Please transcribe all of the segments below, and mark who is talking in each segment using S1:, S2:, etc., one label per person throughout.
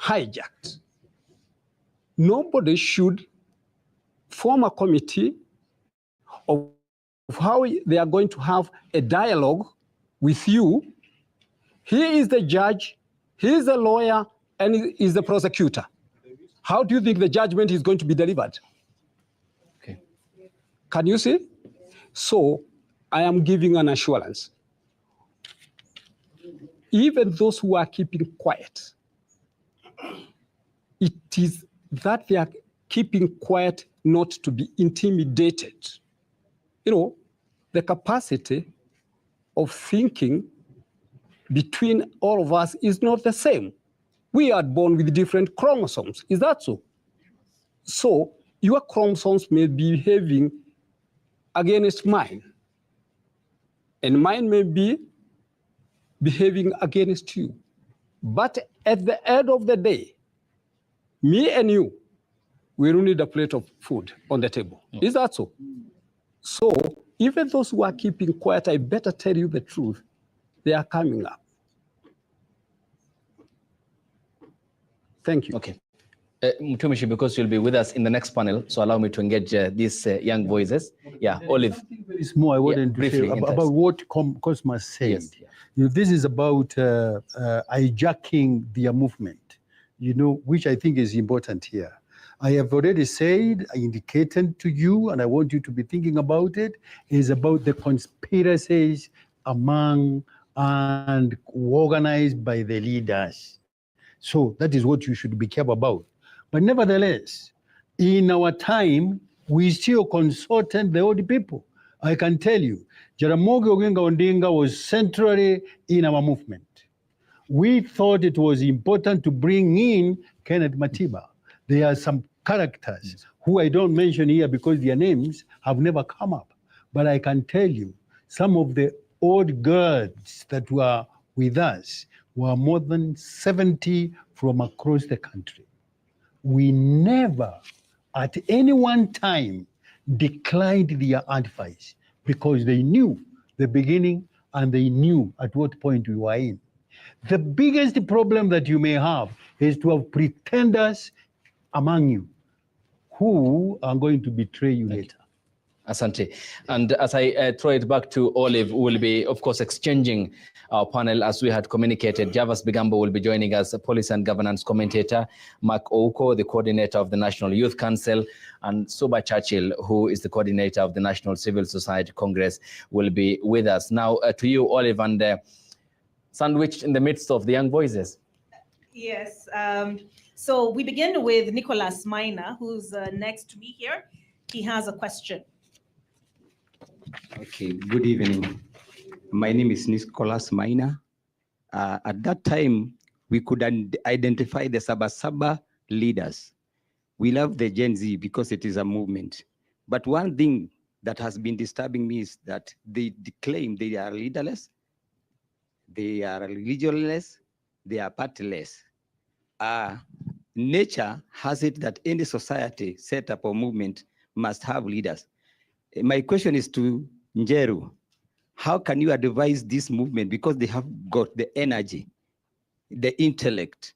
S1: hijacked. Nobody should form a committee of how they are going to have a dialogue with you. He is the judge, he is the lawyer, and he is the prosecutor. How do you think the judgment is going to be delivered?
S2: Okay.
S1: Can you see? So I am giving an assurance. Even those who are keeping quiet, it is that they are keeping quiet not to be intimidated. You know, the capacity of thinking between all of us is not the same. We are born with different chromosomes. Is that so? So your chromosomes may be behaving against mine, and mine may be behaving against you. But at the end of the day, me and you, we don't need a plate of food on the table. Is that so? So even those who are keeping quiet, I better tell you the truth, they are coming up. Thank you.
S2: Okay. Mutumishi, because you'll be with us in the next panel, so allow me to engage these young voices. Yeah, Olive.
S3: Something very small I wanted to say about what Cosmas said.
S2: Yes.
S3: You know, this is about hijacking their movement, you know, which I think is important here. I have already said, I indicated to you, and I want you to be thinking about it, is about the conspiracies among and organized by the leaders. So that is what you should be careful about. But nevertheless, in our time, we still consulted the old people. I can tell you, Jaramogi Oginga Odinga was centrally in our movement. We thought it was important to bring in Kenneth Matiba. There are some characters who I don't mention here because their names have never come up. But I can tell you, some of the old guards that were with us were more than 70 from across the country. We never, at any one time, declined their advice because they knew the beginning and they knew at what point we were in. The biggest problem that you may have is to have pretenders among you who are going to betray you later.
S2: Asante. And as I throw it back to Olive, we will be, of course, exchanging our panel as we had communicated. Javas Bigambo will be joining us, a policy and governance commentator, Mark Ouko, the coordinator of the National Youth Council, and Soba Churchill, who is the coordinator of the National Civil Society Congress, will be with us. Now, to you, Olive, and sandwiched in the midst of the young voices.
S4: Yes. So we begin with Nicholas Minor, who's next to me here. He has a question.
S5: Okay, good evening. My name is Nicholas Minor. At that time, we could identify the Saba Saba leaders. We love the Gen Z because it is a movement. But one thing that has been disturbing me is that they claim they are leaderless, they are religionless, they are partyless. Nature has it that any society set up or movement must have leaders. My question is to Njeru. How can you advise this movement? Because they have got the energy, the intellect,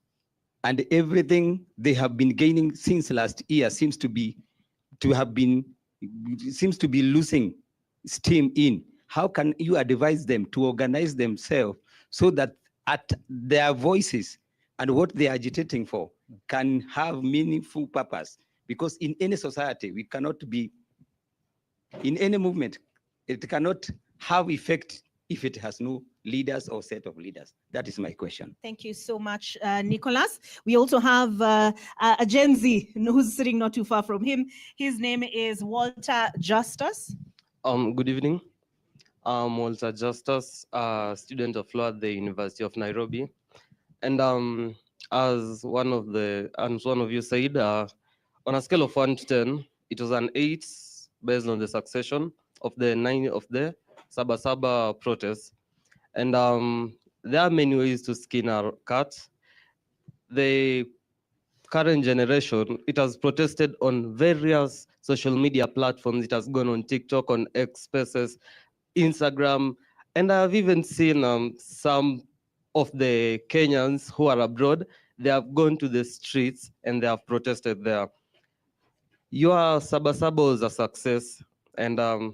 S5: and everything they have been gaining since last year seems to be losing steam in. How can you advise them to organize themselves so that at their voices and what they are agitating for can have meaningful purpose? Because in any society, we cannot be, in any movement, it cannot have effect if it has no leaders or set of leaders. That is my question.
S4: Thank you so much, Nicholas. We also have a Gen Z who's sitting not too far from him. His name is Walter Justus.
S6: Good evening. I'm Walter Justus, a student of law at the University of Nairobi. And as one of you said, on a scale of 1 to 10, it was an 8 based on the succession of the 9 of the Saba Saba protests. And there are many ways to skin our cat. The current generation, it has protested on various social media platforms. It has gone on TikTok, on X Spaces, Instagram, and I've even seen some of the Kenyans who are abroad. they have gone to the streets and they have protested there. Your Saba Saba was a success, and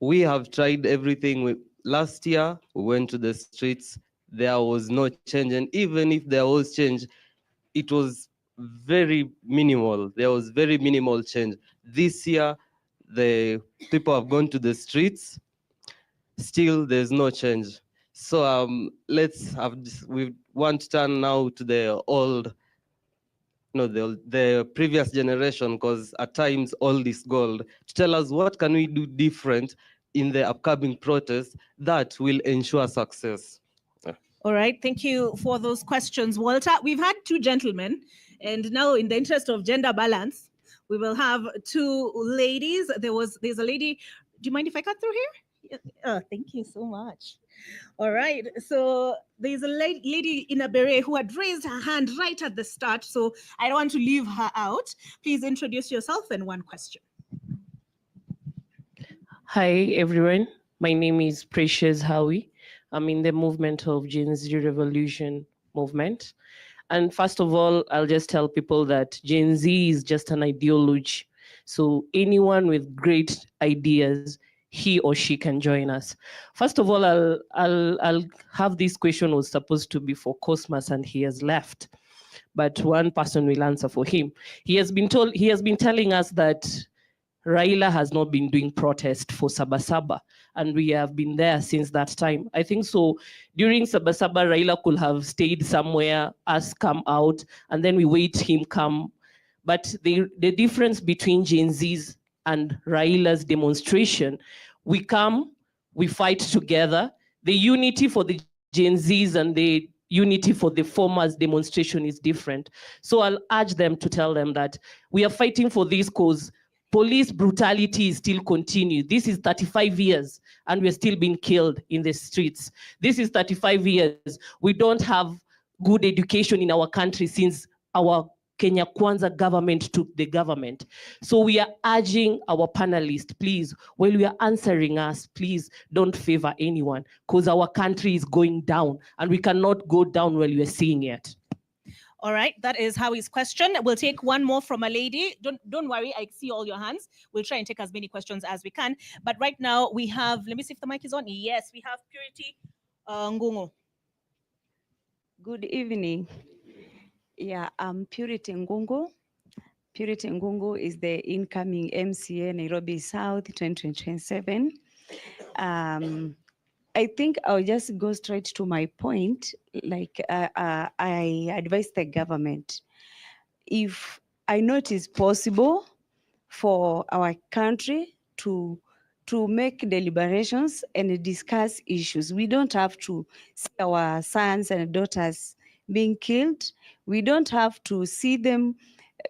S6: we have tried everything. Last year, we went to the streets. There was no change, and even if there was change, it was very minimal. There was very minimal change. This year, the people have gone to the streets. Still, there's no change. So let's have this. We want to turn now to the old, no, the previous generation, because at times old is gold, to tell us what can we do different in the upcoming protest that will ensure success.
S4: All right, thank you for those questions, Walter. We've had two gentlemen, and now in the interest of gender balance, we will have two ladies. There's a lady. Do you mind if I cut through here? Oh, thank you so much. All right, so there's a lady in a beret who had raised her hand right at the start, so I don't want to leave her out. Please introduce yourself and one question.
S7: Hi, everyone. My name is Precious Howie. I'm in the movement of Gen Z Revolution movement. And first of all, I'll just tell people that Gen Z is just an ideology. So anyone with great ideas, he or she can join us. First of all, I'll have this question was supposed to be for Cosmas and he has left, but one person will answer for him. He has been telling us that Raila has not been doing protest for Saba Saba, and we have been there since that time. I think so during Saba Saba, Raila could have stayed somewhere, us come out, and then we wait him come. But the difference between Gen Z's and Raila's demonstration, we come, we fight together. The unity for the Gen Z's and the unity for the former's demonstration is different. So I'll urge them to tell them that we are fighting for this cause. Police brutality is still continued. This is 35 years and we're still being killed in the streets. This is 35 years. We don't have good education in our country since our Kenya Kwanza government took the government. So we are urging our panelists, please, while we are answering us, please don't favor anyone because our country is going down and we cannot go down while we are seeing it.
S4: All right, that is Howie's question. We'll take one more from a lady. Don't worry, I see all your hands. We'll try and take as many questions as we can. But right now we have, let me see if the mic is on. Yes, we have Purity Ngungu.
S8: Good evening. Yeah, I'm Purity Ngungu. Purity Ngungu is the incoming MCA Nairobi South 2027. I think I'll just go straight to my point. Like I advise the government, if I know it is possible for our country to make deliberations and discuss issues, we don't have to see our sons and daughters being killed. We don't have to see them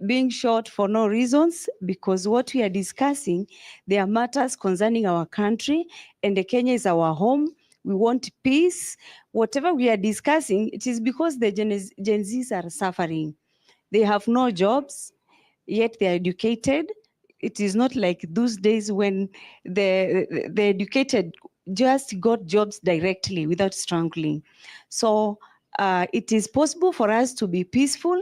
S8: being shot for no reasons, because what we are discussing, there are matters concerning our country, and Kenya is our home. We want peace. Whatever we are discussing, it is because the Gen Zs are suffering. They have no jobs, yet they are educated. It is not like those days when the educated just got jobs directly without struggling. So it is possible for us to be peaceful.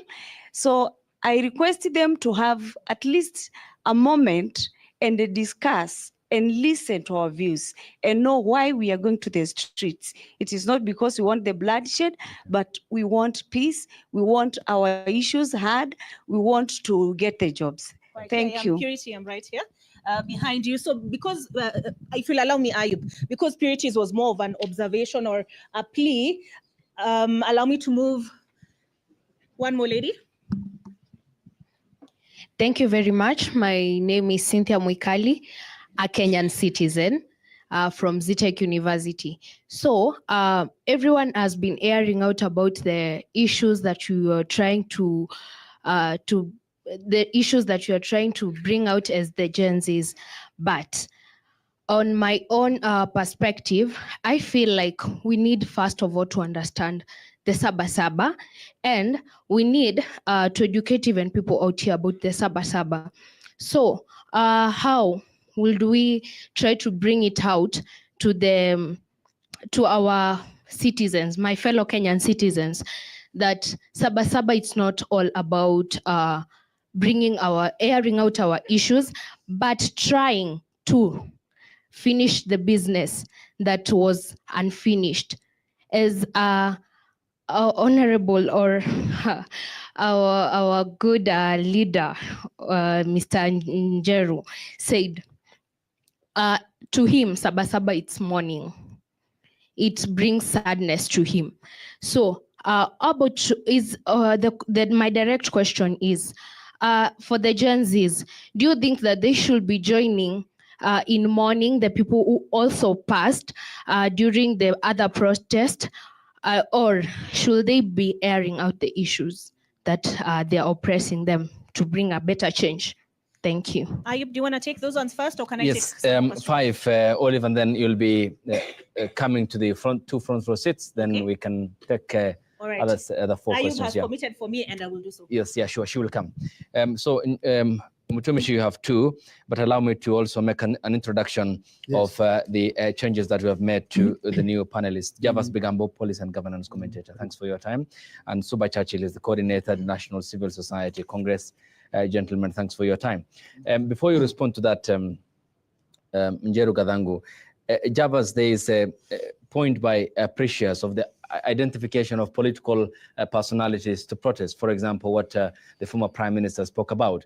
S8: So I request them to have at least a moment and discuss and listen to our views and know why we are going to the streets. It is not because we want the bloodshed, but we want peace. We want our issues heard. We want to get the jobs.
S4: Right,
S8: Thank you.
S4: Purity, I'm right here behind you. So because, if you'll allow me, Ayub, because Purity's was more of an observation or a plea, allow me to move one more lady.
S9: Thank you very much. My name is Cynthia Mwikali, a Kenyan citizen from Zitech University. So everyone has been airing out about the issues that you are trying to bring out as the Gen Zs. But on my own perspective, I feel like we need first of all to understand the Saba Saba, and we need to educate even people out here about the Saba Saba. So how will we try to bring it out to our citizens, my fellow Kenyan citizens, that Saba Saba, it's not all about airing out our issues, but trying to finish the business that was unfinished. As our honorable or our good leader, Mr. Njeru, said, to him, Saba Saba, it's mourning. It brings sadness to him. So, my direct question is, for the Gen Zs, do you think that they should be joining in mourning the people who also passed during the other protest, or should they be airing out the issues that they are oppressing them to bring a better change? Thank you.
S4: Ayub, do you want to take those ones first, or can I
S2: Yes,
S4: take some questions?
S2: 5, Olive, and then you'll be coming to the two front row seats. Then
S4: Okay.
S2: we can take
S4: All right.
S2: other 4
S4: Ayub
S2: questions.
S4: has
S2: Yeah.
S4: committed for me, and I will do so.
S2: Yes, yeah, sure, she will come. Mutumishi, you have 2, but allow me to also make an introduction of the changes that we have made to the new panelists. Javas Bigambo, Police and Governance Commentator, thanks for your time. And Suba Churchill is the coordinator of the National Civil Society Congress. Gentlemen, thanks for your time. Before you respond to that, Njeru Gadangu, Javas, there is a point by Precious of the identification of political personalities to protest. For example, what the former Prime Minister spoke about.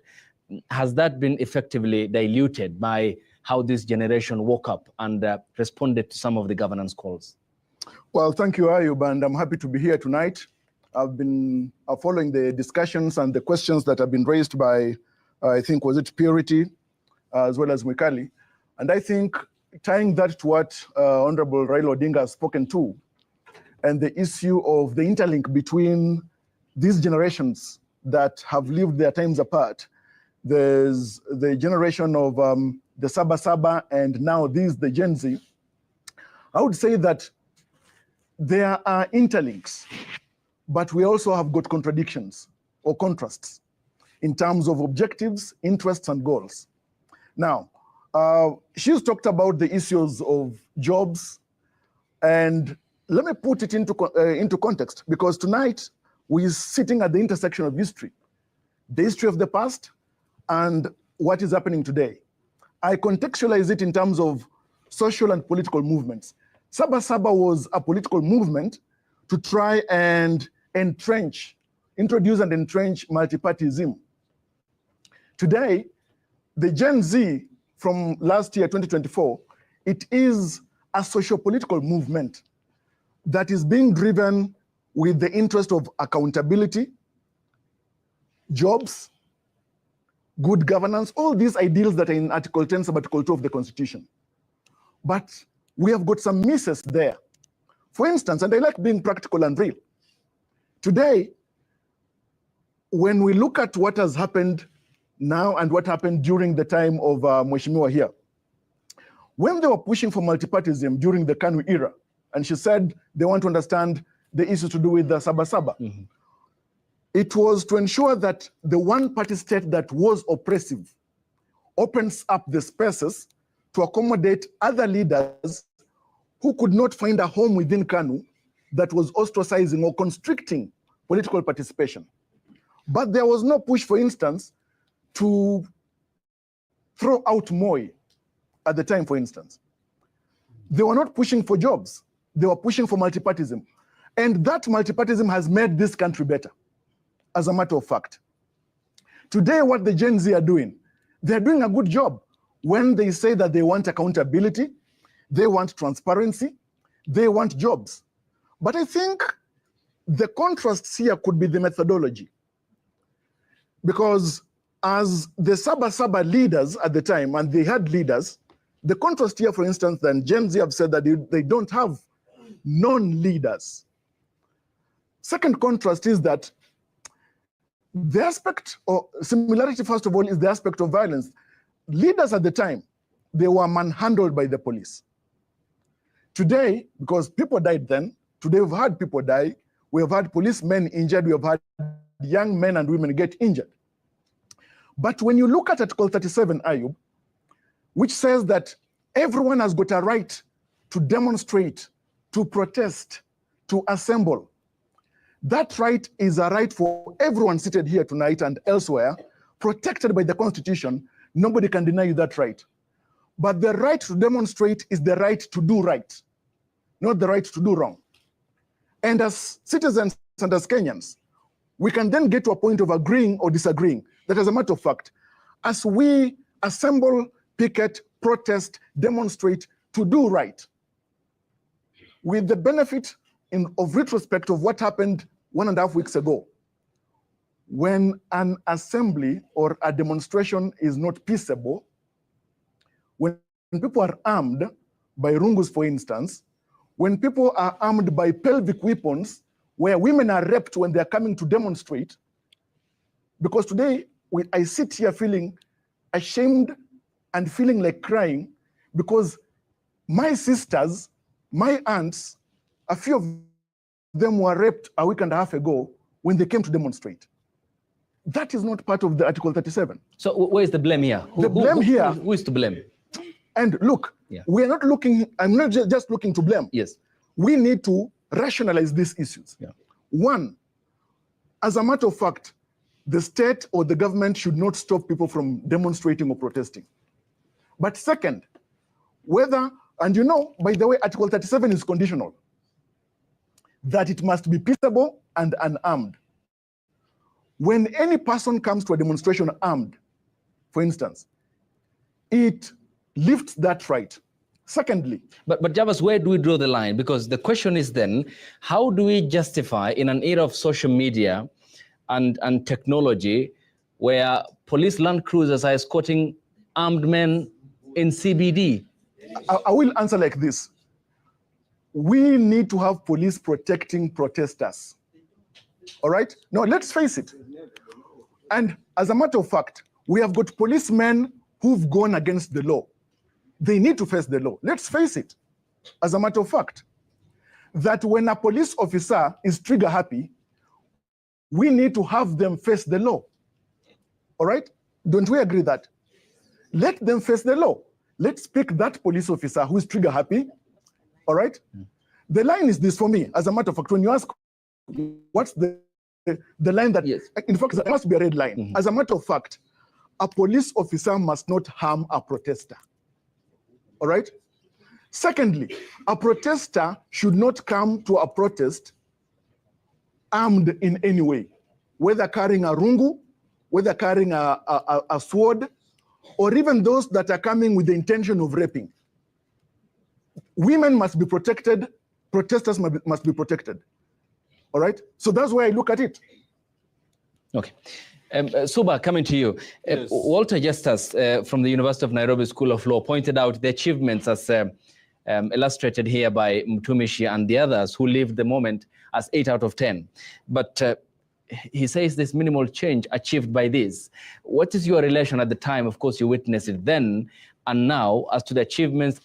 S2: Has that been effectively diluted by how this generation woke up and responded to some of the governance calls?
S10: Well, thank you, Ayub, and I'm happy to be here tonight. I've been following the discussions and the questions that have been raised by, I think, was it Purity, as well as Mwikali. And I think tying that to what Honorable Raila Odinga has spoken to, and the issue of the interlink between these generations that have lived their times apart. There's the generation of the Saba Saba, and now the Gen Z. I would say that there are interlinks, but we also have got contradictions or contrasts in terms of objectives, interests, and goals. Now, she's talked about the issues of jobs, and let me put it into context, because tonight we're sitting at the intersection of history, the history of the past and what is happening today. I contextualize it in terms of social and political movements. Saba Saba was a political movement to try and introduce and entrench multipartyism. Today, the Gen Z from last year, 2024, it is a socio-political movement that is being driven with the interest of accountability, jobs, good governance, all these ideals that are in Article 10, Sub-Article 2 of the Constitution. But we have got some misses there. For instance, and I like being practical and real. Today, when we look at what has happened now and what happened during the time of Mheshimiwa here, when they were pushing for multipartyism during the KANU era, and she said they want to understand the issues to do with the Saba Saba, it was to ensure that the one-party state that was oppressive opens up the spaces to accommodate other leaders who could not find a home within KANU that was ostracizing or constricting political participation. But there was no push, for instance, to throw out Moi at the time, for instance. They were not pushing for jobs. They were pushing for multipartyism. And that multipartyism has made this country better, as a matter of fact. Today, what the Gen Z are doing, they're doing a good job when they say that they want accountability, they want transparency, they want jobs. But I think the contrasts here could be the methodology. Because as the Saba Saba leaders at the time, and they had leaders, the contrast here, for instance, then Gen Z have said that they don't have non-leaders. Second contrast is that the aspect or similarity, first of all, is the aspect of violence. Leaders at the time, they were manhandled by the police. Today, because people died then, today we've had people die, we have had policemen injured, we have had young men and women get injured. But when you look at Article 37, Ayub, which says that everyone has got a right to demonstrate, to protest, to assemble, That right is a right for everyone seated here tonight and elsewhere, protected by the Constitution. Nobody can deny you that right. But the right to demonstrate is the right to do right, not the right to do wrong. And as citizens and as Kenyans, we can then get to a point of agreeing or disagreeing. That as a matter of fact, as we assemble, picket, protest, demonstrate to do right, with the benefit of retrospect of what happened 1.5 weeks ago, when an assembly or a demonstration is not peaceable, when people are armed by rungus, for instance, when people are armed by pelvic weapons, where women are raped when they're coming to demonstrate, because today I sit here feeling ashamed and feeling like crying because my sisters, my aunts, a few of them were raped a week and a half ago when they came to demonstrate. That is not part of the Article 37.
S2: So where is the blame here? Who is to blame?
S10: And look, we are not looking, I'm not just looking to blame.
S2: Yes.
S10: We need to rationalize these issues.
S2: Yeah.
S10: One, as a matter of fact, the state or the government should not stop people from demonstrating or protesting. But second, whether, and you know, by the way, Article 37 is conditional, that it must be peaceable and unarmed. When any person comes to a demonstration armed, for instance, it lifts that right. Secondly,
S2: but Javas, where do we draw the line? Because the question is then, how do we justify in an era of social media and technology where police land cruisers are escorting armed men in CBD?
S10: I will answer like this. We need to have police protecting protesters. All right? Now, let's face it. And as a matter of fact, we have got policemen who've gone against the law. They need to face the law. Let's face it. As a matter of fact, that when a police officer is trigger happy, we need to have them face the law. All right? Don't we agree that? Let them face the law. Let's pick that police officer who is trigger happy. All right? The line is this for me. As a matter of fact, when you ask what's the line that, yes, in fact, there must be a red line. As a matter of fact, a police officer must not harm a protester. All right? Secondly, a protester should not come to a protest armed in any way, whether carrying a rungu, whether carrying a sword, or even those that are coming with the intention of raping. Women must be protected, protesters must be protected. All right? So that's why I look at it.
S2: Okay. Suba, coming to you.
S11: Yes.
S2: Walter Justus from the University of Nairobi School of Law pointed out the achievements as illustrated here by Mtumishi and the others who lived the moment as 8 out of 10. But he says there's minimal change achieved by this. What is your relation at the time? Of course, you witnessed it then and now as to the achievements,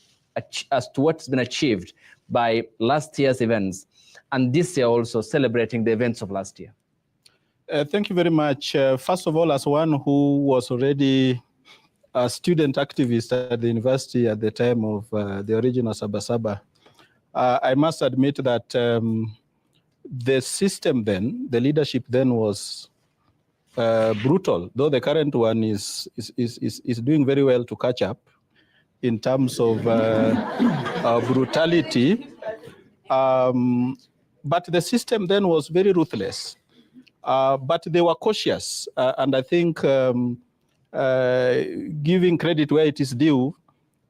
S2: as to what's been achieved by last year's events and this year also celebrating the events of last year.
S11: Thank you very much. First of all, as one who was already a student activist at the university at the time of the original Saba Saba, I must admit that the system then, the leadership then was brutal, though the current one is doing very well to catch up in terms of brutality. But the system then was very ruthless. But they were cautious, and I think giving credit where it is due,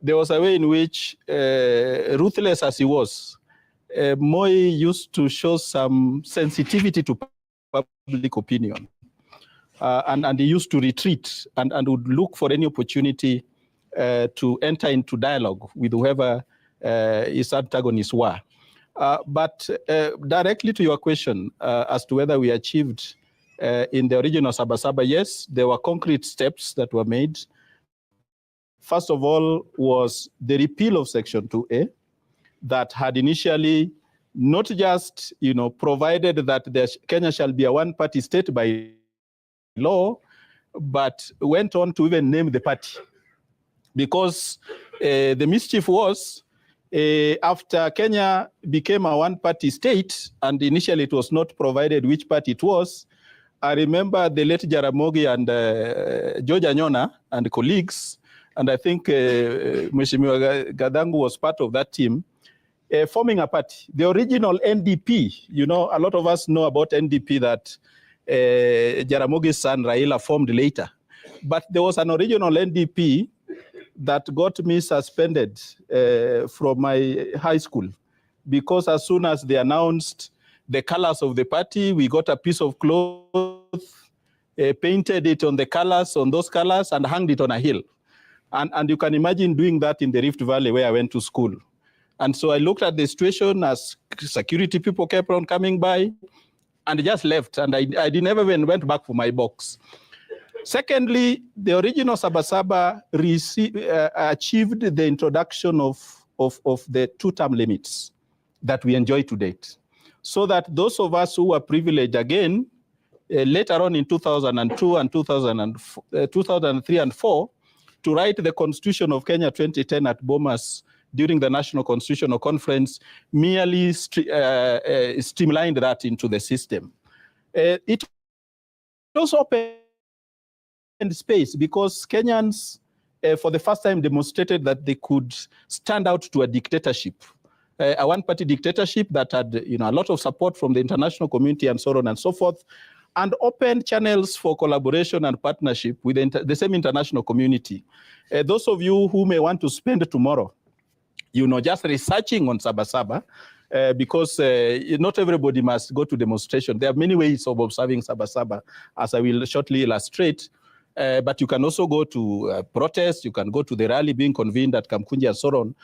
S11: there was a way in which, ruthless as he was, Moi used to show some sensitivity to public opinion. And he used to retreat and would look for any opportunity to enter into dialogue with whoever his antagonists were. But directly to your question as to whether we achieved in the original Saba Saba, yes, there were concrete steps that were made. First of all was the repeal of Section 2A that had initially not just, provided that Kenya shall be a one-party state by law, but went on to even name the party. Because the mischief was, After Kenya became a one-party state, and initially it was not provided which party it was, I remember the late Jaramogi and George Anyona and colleagues, and I think Mheshimiwa Gadangu was part of that team, forming a party. The original NDP, you know, a lot of us know about NDP that Jaramogi's son Raila formed later. But there was an original NDP that got me suspended from my high school, because as soon as they announced the colors of the party, we got a piece of cloth, painted it on the colors, on those colors, and hanged it on a hill. And you can imagine doing that in the Rift Valley where I went to school. And so I looked at the situation as security people kept on coming by and just left. And I never even went back for my box. Secondly, the original Saba Saba achieved the introduction of the two-term limits that we enjoy to date, so that those of us who were privileged again, later on in 2002 and 2003 and 4, to write the Constitution of Kenya 2010 at Bomas during the National Constitutional Conference, merely streamlined that into the system. It also opened space because Kenyans, for the first time, demonstrated that they could stand out to a dictatorship, a one-party dictatorship that had, you know, a lot of support from the international community and so on and so forth, and opened channels for collaboration and partnership with the same international community. Those of you who may want to spend tomorrow, you know, just researching on Saba Saba, because not everybody must go to demonstration. There are many ways of observing Saba Saba, as I will shortly illustrate. But you can also go to protests, you can go to the rally being convened at Kamkunji and so on.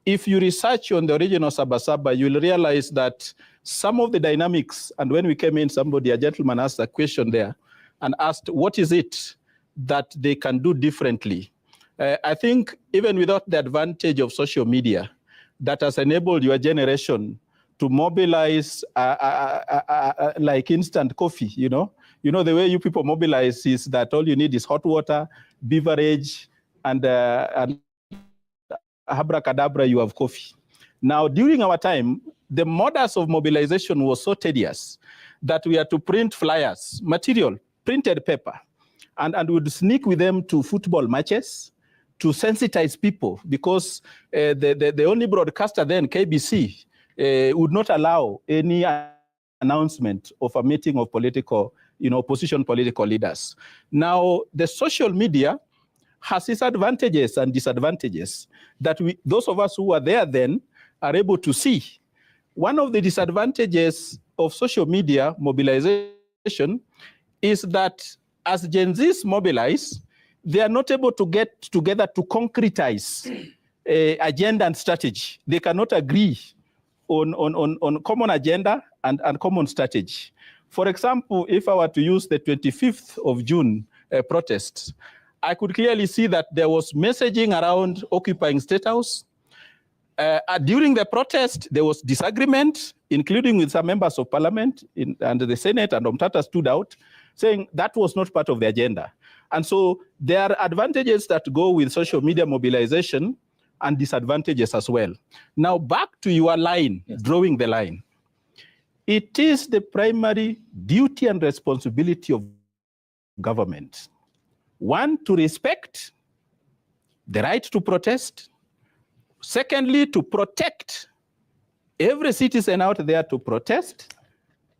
S11: If you research on the original Saba Saba, you'll realize that some of the dynamics, and when we came in, a gentleman asked a question there and asked, what is it that they can do differently? I think even without the advantage of social media, that has enabled your generation to mobilize like instant coffee, you know? You know, the way you people mobilize is that all you need is hot water, beverage, and abracadabra, you have coffee. Now, during our time, the modus of mobilization was so tedious that we had to print flyers, material, printed paper, and would sneak with them to football matches to sensitize people, because the only broadcaster then, KBC, would not allow any announcement of a meeting of political, you know, opposition political leaders. Now, the social media has its advantages and disadvantages that those of us who were there then are able to see. One of the disadvantages of social media mobilization is that as Gen Zs mobilize, they are not able to get together to concretize agenda and strategy. They cannot agree on common agenda and common strategy. For example, if I were to use the 25th of June protests, I could clearly see that there was messaging around occupying State House. During the protest, there was disagreement, including with some members of parliament and the Senate, and Omtata stood out, saying that was not part of the agenda. And so there are advantages that go with social media mobilization and disadvantages as well. Now, back to your line, yes, drawing the line. It is the primary duty and responsibility of government, one, to respect the right to protest. Secondly, to protect every citizen out there to protest.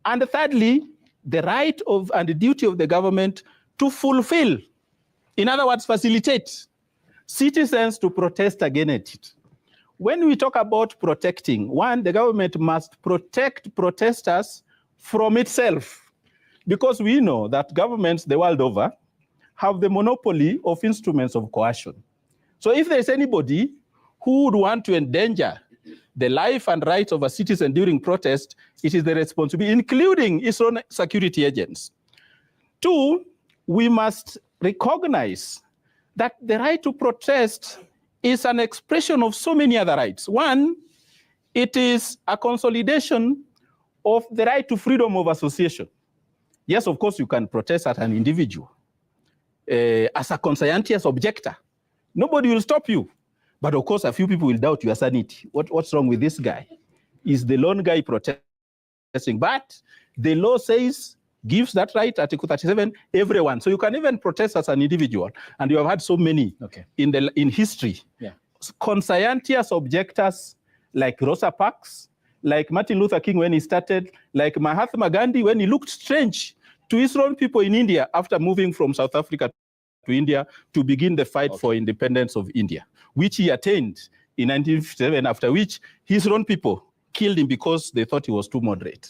S11: And thirdly, the right of and the duty of the government to fulfill, in other words, facilitate citizens to protest against it. When we talk about protecting, one, the government must protect protesters from itself, because we know that governments the world over have the monopoly of instruments of coercion. So if there's anybody who would want to endanger the life and rights of a citizen during protest, it is the responsibility, including its own security agents. Two, we must recognize that the right to protest is an expression of so many other rights. One, it is a consolidation of the right to freedom of association. Yes, of course, you can protest as an individual, as a conscientious objector. Nobody will stop you. But of course, a few people will doubt your sanity. What's wrong with this guy? Is the lone guy protesting? But the law says, gives that right, Article 37, everyone. So you can even protest as an individual. And you have had so many in history.
S2: Yeah.
S11: Conscientious objectors like Rosa Parks, like Martin Luther King when he started, like Mahatma Gandhi when he looked strange to his own people in India after moving from South Africa to India to begin the fight for independence of India, which he attained in 1957, after which his own people killed him because they thought he was too moderate.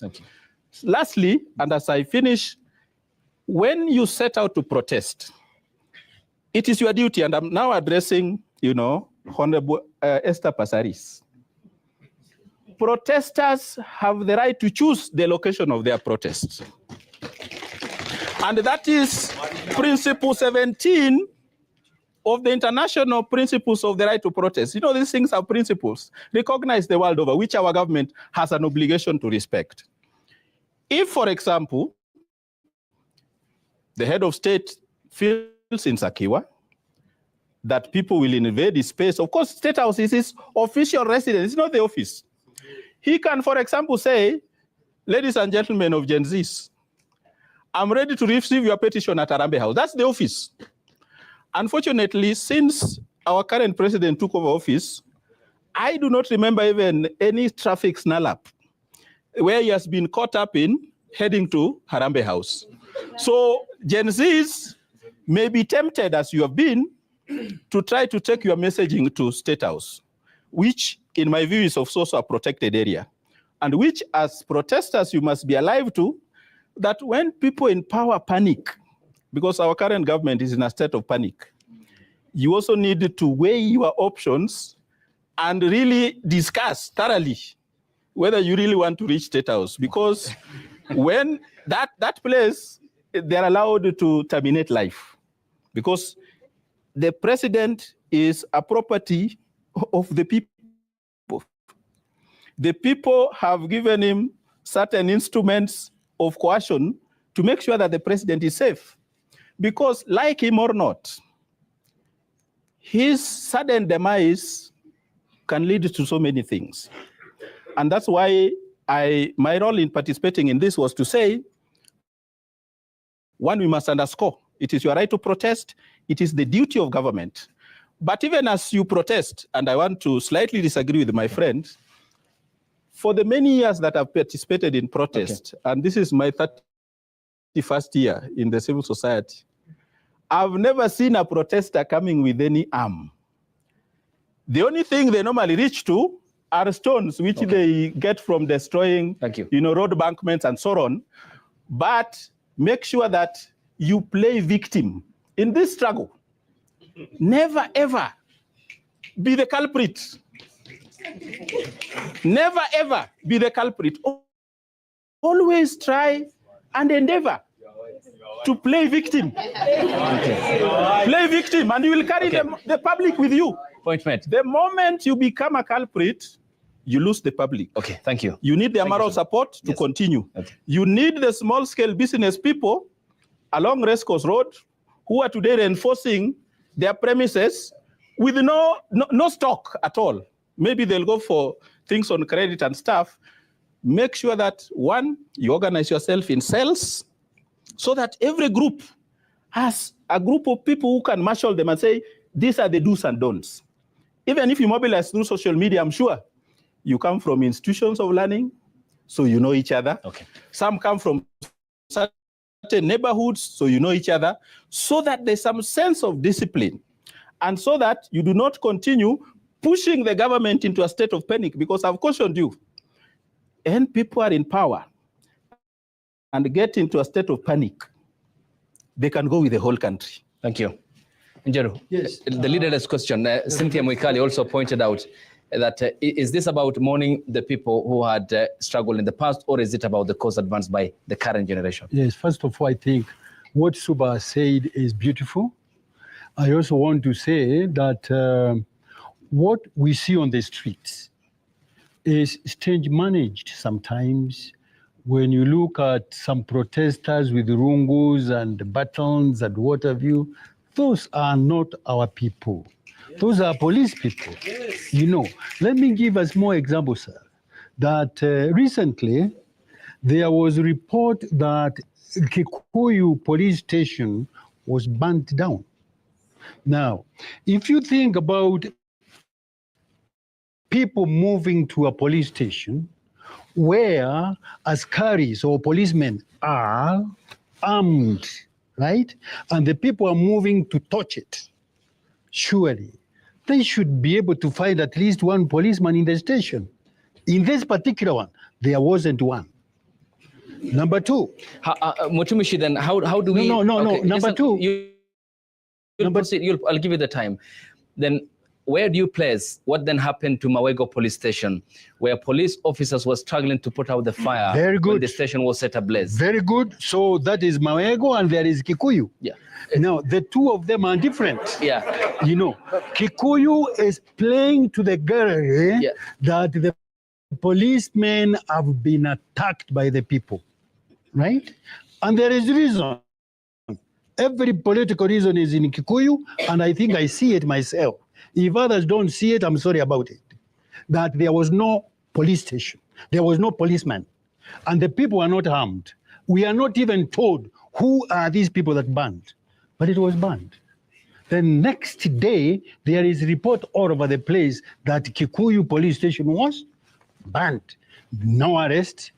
S11: Lastly, and as I finish, when you set out to protest, it is your duty, and I'm now addressing, Honorable Esther Passaris. Protesters have the right to choose the location of their protests. And that is Principle 17 of the International Principles of the Right to Protest. These things are principles recognized the world over, which our government has an obligation to respect. If, for example, the head of state feels insecure that people will invade his space, of course, State House is his official residence, it's not the office. He can, for example, say, ladies and gentlemen of Gen Zs, I'm ready to receive your petition at Harambee House. That's the office. Unfortunately, since our current president took over office, I do not remember even any traffic snarl-up where he has been caught up in heading to Harambee House. So Gen Zs may be tempted, as you have been, to try to take your messaging to State House, which, in my view, is also a protected area, and which, as protesters, you must be alive to, that when people in power panic, because our current government is in a state of panic, you also need to weigh your options and really discuss thoroughly whether you really want to reach State House, because when that place, they're allowed to terminate life, because the president is a property of the people. The people have given him certain instruments of coercion to make sure that the president is safe. Because like him or not, his sudden demise can lead to so many things. And that's why my role in participating in this was to say, one, we must underscore, it is your right to protest, it is the duty of government. But even as you protest, and I want to slightly disagree with my friend, for the many years that I've participated in protest, and this is my 31st year in the civil society, I've never seen a protester coming with any arm. The only thing they normally reach to are stones, which they get from destroying, road embankments and so on. But make sure that you play victim in this struggle. Never, ever be the culprit. Never, ever be the culprit. Always try and endeavor to play victim. Play victim, and you will carry the public with you.
S2: Point made.
S11: The moment you become a culprit, you lose the public.
S2: Okay, thank you.
S11: You need the moral support to continue. You need the small-scale business people along Race Course Road who are today reinforcing their premises with no stock at all. Maybe they'll go for things on credit and stuff. Make sure that, one, you organize yourself in cells so that every group has a group of people who can marshal them and say, these are the do's and don'ts. Even if you mobilize through social media, I'm sure you come from institutions of learning, so you know each other. Some come from certain neighborhoods, so you know each other, so that there's some sense of discipline, and so that you do not continue pushing the government into a state of panic, because I've cautioned you, and people are in power and get into a state of panic, they can go with the whole country.
S2: Thank you. Njeru,
S3: Yes.
S2: the leaderless question, Cynthia Mwikali also pointed out that is this about mourning the people who had struggled in the past, or is it about the cause advanced by the current generation?
S3: Yes, first of all, I think what Suba said is beautiful. I also want to say that what we see on the streets is stage managed sometimes. When you look at some protesters with rungus and batons and what have you, those are not our people. Those are police people. You know, let me give a small example, sir. That recently there was a report that Kikuyu police station was burnt down. Now, if you think about people moving to a police station where askaris or policemen are armed, right? And the people are moving to touch it, surely they should be able to find at least one policeman in the station. In this particular one, there wasn't one. Number two.
S2: Mutumishi, then how do we?
S3: No.
S2: Okay,
S3: Number two.
S2: You'll proceed. I'll give you the time. Then where do you place what then happened to Mawego police station, where police officers were struggling to put out the fire?
S3: Very good.
S2: When the station was set ablaze.
S3: Very good. So that is Mawego and there is Kikuyu.
S2: Yeah.
S3: Now, the two of them are different.
S2: Yeah.
S3: You know, Kikuyu is playing to the girl that the policemen have been attacked by the people, right? And there is reason. Every political reason is in Kikuyu, and I think I see it myself. If others don't see it, I'm sorry about it. That there was no police station, there was no policeman, and the people are not armed. We are not even told who are these people that banned, but it was banned. The next day, there is a report all over the place that Kikuyu police station was banned. No arrest,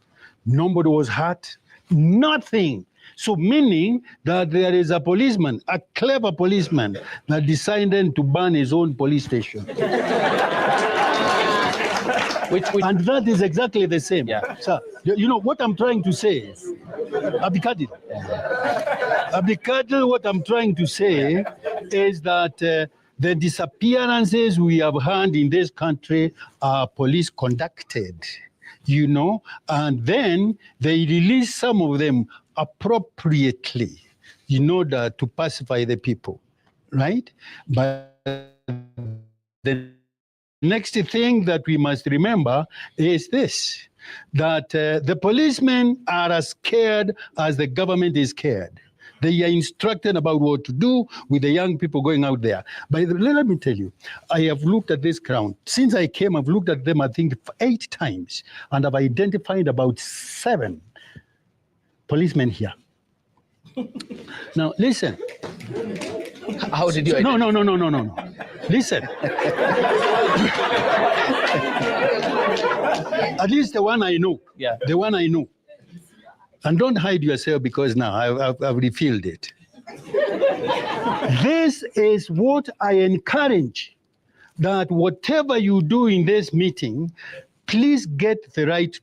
S3: nobody was hurt, nothing. So meaning that there is a policeman, a clever policeman, that decided to ban his own police station. And that is exactly the same.
S2: Yeah.
S3: So, you know, what I'm trying to say is, Abdikadir, what I'm trying to say is that the disappearances we have had in this country are police conducted, you know, and then they release some of them appropriately in order to pacify the people, right? But the next thing that we must remember is this, that the policemen are as scared as the government is scared. They are instructed about what to do with the young people going out there. But let me tell you, I have looked at this crowd. Since I came, I've looked at them, I think, 8 times, and I've identified about 7 policemen here. Now, listen.
S2: How did you?
S3: No. Listen. At least the one I know.
S2: Yeah.
S3: The one I know. And don't hide yourself because now I've refilled it. This is what I encourage, that whatever you do in this meeting, please get the right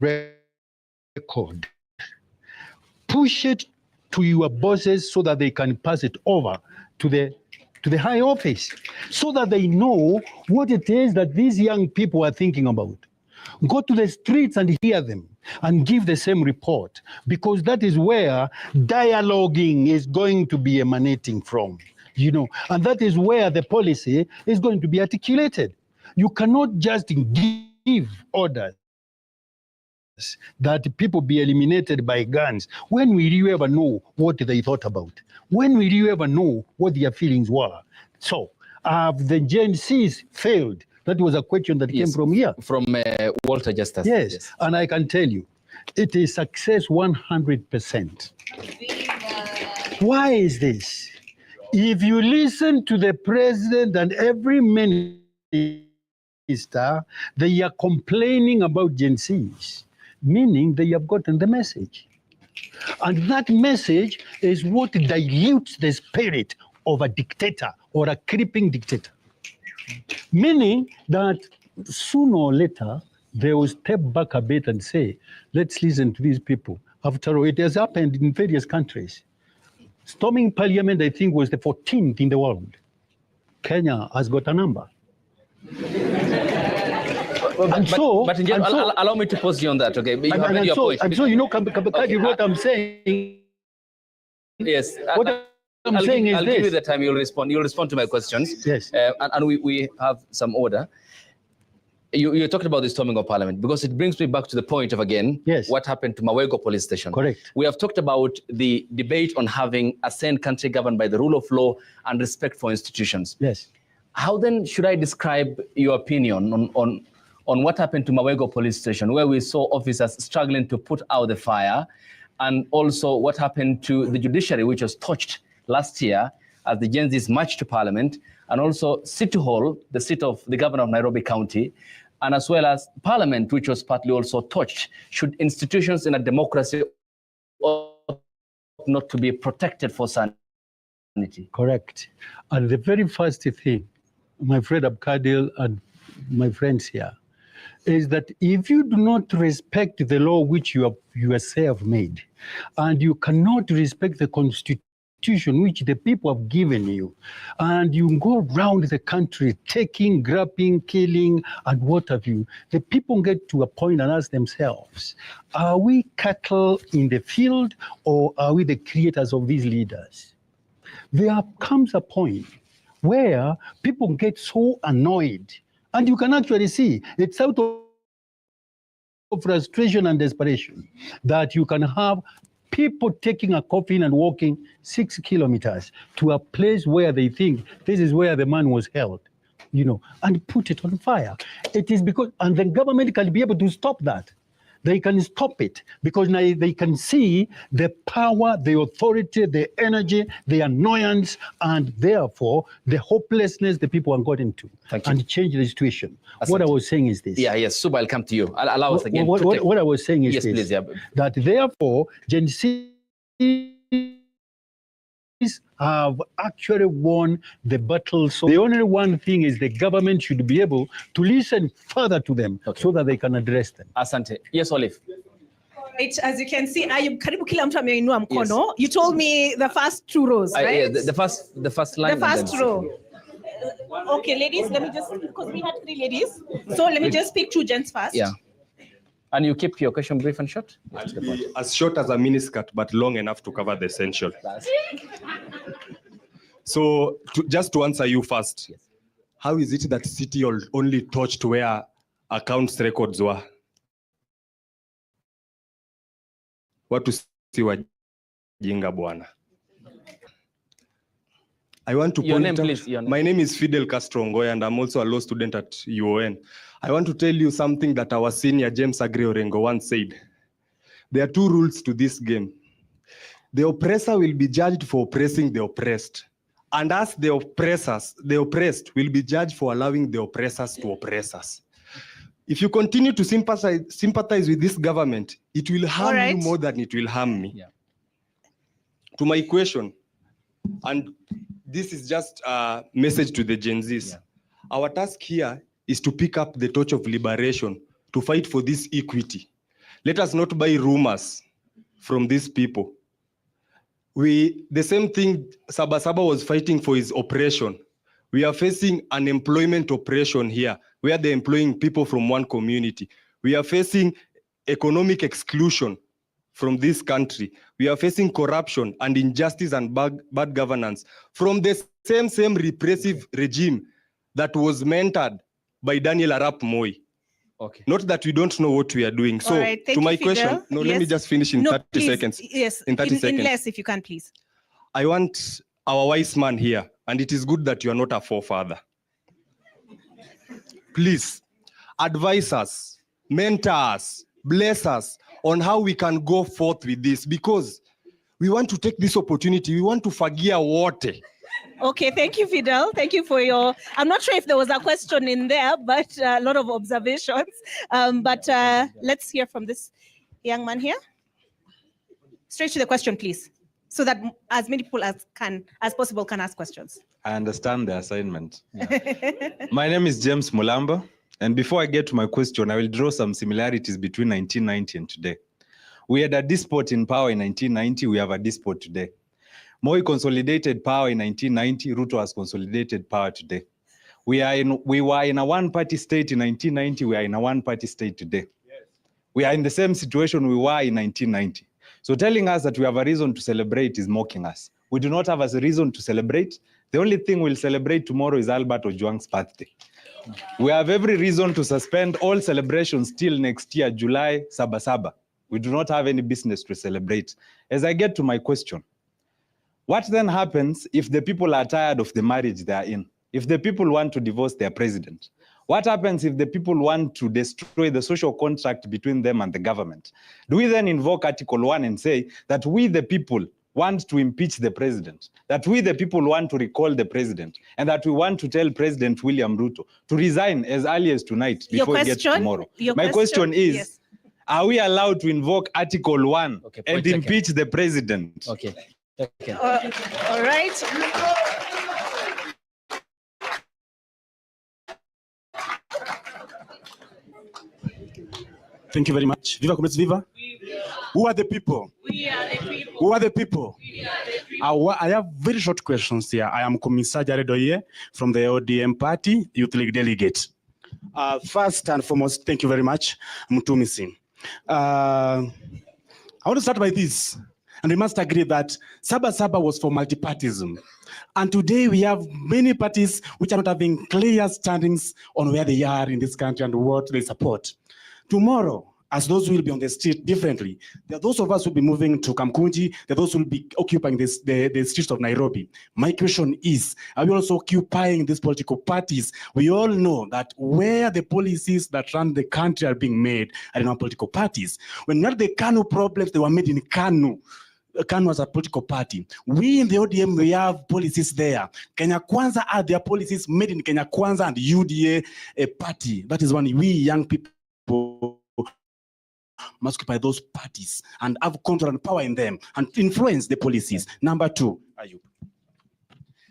S3: record. Push it to your bosses so that they can pass it over to the high office, so that they know what it is that these young people are thinking about. Go to the streets and hear them and give the same report, because that is where dialoguing is going to be emanating from, you know, and that is where the policy is going to be articulated. You cannot just give orders that people be eliminated by guns when we really ever know what they thought about, when we really ever know what their feelings were. So have the Gen Zs failed? That was a question that came from here.
S2: From Walter Justice.
S3: Yes, and I can tell you, it is success 100%. Why is this? If you listen to the president and every minister, they are complaining about Gen Zs, meaning they have gotten the message. And that message is what dilutes the spirit of a dictator or a creeping dictator. Meaning that sooner or later, they will step back a bit and say, let's listen to these people. After all, it has happened in various countries. Storming parliament, I think, was the 14th in the world. Kenya has got a number.
S2: Allow me to pause you on that, okay? You have made your point.
S3: I'm sure you know, what I'm saying.
S2: Yes.
S3: I'm saying is
S2: I'll
S3: this.
S2: give you the time. You'll respond to my questions.
S3: Yes.
S2: And we have some order. You talked about the storming of parliament, because it brings me back to the point of, again, what happened to Mawego police station.
S3: Correct.
S2: We have talked about the debate on having a sane country governed by the rule of law and respect for institutions.
S3: Yes.
S2: How then should I describe your opinion on what happened to Mawego police station, where we saw officers struggling to put out the fire, and also what happened to the judiciary, which was touched last year as the Gen Zs marched to Parliament, and also City Hall, the seat of the governor of Nairobi County, and as well as Parliament, which was partly also touched. Should institutions in a democracy ought not to be protected for sanity?
S3: Correct. And the very first thing, my friend Abkadil and my friends here, is that if you do not respect the law which you yourself made, and you cannot respect the constitution which the people have given you, and you go around the country taking, grabbing, killing, and what have you, the people get to a point and ask themselves, are we cattle in the field, or are we the creators of these leaders? There comes a point where people get so annoyed, and you can actually see it's out of frustration and desperation that you can have people taking a coffin and walking 6 kilometers to a place where they think this is where the man was held, and put it on fire. It is because, and the government can be able to stop that. They can stop it because now they can see the power, the authority, the energy, the annoyance, and therefore the hopelessness the people are got into, and change the situation. What I was saying is this.
S2: Yes, Suba, I'll come to you. I'll allow us again.
S3: What I was saying is
S2: yes,
S3: this,
S2: please,
S3: that therefore Gen Z have actually won the battle. So the only one thing is the government should be able to listen further to them so that they can address them.
S2: Asante. Yes, Olive.
S4: Right, as you can see, karibu kila mtu ameinua mkono. You told me the first 2 rows, right?
S2: Yeah, the first line.
S4: The first row. Okay, ladies, let me just, because we had 3 ladies. So let me just pick 2 gents first.
S2: Yeah. And you keep your question brief and short?
S12: As short as a miniskirt, but long enough to cover the essential. So, just to answer you first, how is it that City only touched where accounts records were? What to see wajinga bwana? I want to
S2: your
S12: point
S2: name,
S12: out,
S2: please. Your name.
S12: My name is Fidel Castro Ngoy, and I'm also a law student at UON. I want to tell you something that our senior James Agri Orengo once said. There are 2 rules to this game. The oppressor will be judged for oppressing the oppressed, and us, the oppressed, will be judged for allowing the oppressors to oppress us. If you continue to sympathize with this government, it will harm you more than it will harm me.
S2: Yeah.
S12: To my question, and this is just a message to the Gen Zs. Yeah. Our task here is to pick up the torch of liberation, to fight for this equity. Let us not buy rumors from these people. The same thing Saba Saba was fighting for is oppression. We are facing an employment oppression here, where they're employing people from one community. We are facing economic exclusion from this country. We are facing corruption and injustice and bad governance from the same repressive regime that was mentored by Daniel Arap Moi.
S2: Okay.
S12: Not that we don't know what we are doing. So to my question, let me just finish in 30 seconds.
S4: Yes,
S12: in 30 seconds.
S4: In less, if you can, please.
S12: I want our wise man here, and it is good that you are not a forefather. Please advise us, mentor us, bless us on how we can go forth with this, because we want to take this opportunity. We want to fagia water.
S4: Okay, thank you, Fidel. Thank you for your, I'm not sure if there was a question in there, but a lot of observations. Let's hear from this young man here. Straight to the question, please, so that as many people as possible can ask questions.
S13: I understand the assignment. Yeah. My name is James Mulamba, and before I get to my question, I will draw some similarities between 1990 and today. We had a despot in power in 1990, we have a despot today. Moi consolidated power in 1990, Ruto has consolidated power today. We were in a one-party state in 1990, we are in a one-party state today. Yes. We are in the same situation we were in 1990. So telling us that we have a reason to celebrate is mocking us. We do not have a reason to celebrate. The only thing we'll celebrate tomorrow is Albert Ojwang's birthday. We have every reason to suspend all celebrations till next year, July, Saba Saba. We do not have any business to celebrate. As I get to my question, what then happens if the people are tired of the marriage they are in? if the people want to divorce their president? What happens if the people want to destroy the social contract between them and the government? Do we then invoke Article 1 and say that we, the people, want to impeach the president, that we, the people, want to recall the president, and that we want to tell President William Ruto to resign as early as tonight before he gets tomorrow? My question is, yes, are we allowed to invoke Article 1 and impeach the president?
S2: Okay.
S4: All right.
S14: Thank you very much. Viva Comrades, Viva. Who are the people?
S4: We are the people.
S14: Who are the people?
S4: We are the people.
S14: I have very short questions here. I am Commissar Jaredoye from the ODM Party Youth League Delegate. First and foremost, thank you very much, Mtumisi. I want to start by this, and we must agree that Saba Saba was for multipartyism. And today we have many parties which are not having clear standings on where they are in this country and what they support. Tomorrow, as those who will be on the street differently, there are those of us who will be moving to Kamkunji, there are those who will be occupying the streets of Nairobi. My question is, are we also occupying these political parties? We all know that where the policies that run the country are being made are in our political parties. When we had the KANU problems, they were made in KANU. KANU was a political party. We in the ODM, we have policies there. Kenya Kwanza are their policies made in Kenya Kwanza and UDA a party. That is when we young people must occupy those parties and have control and power in them and influence the policies. Number two, Ayub.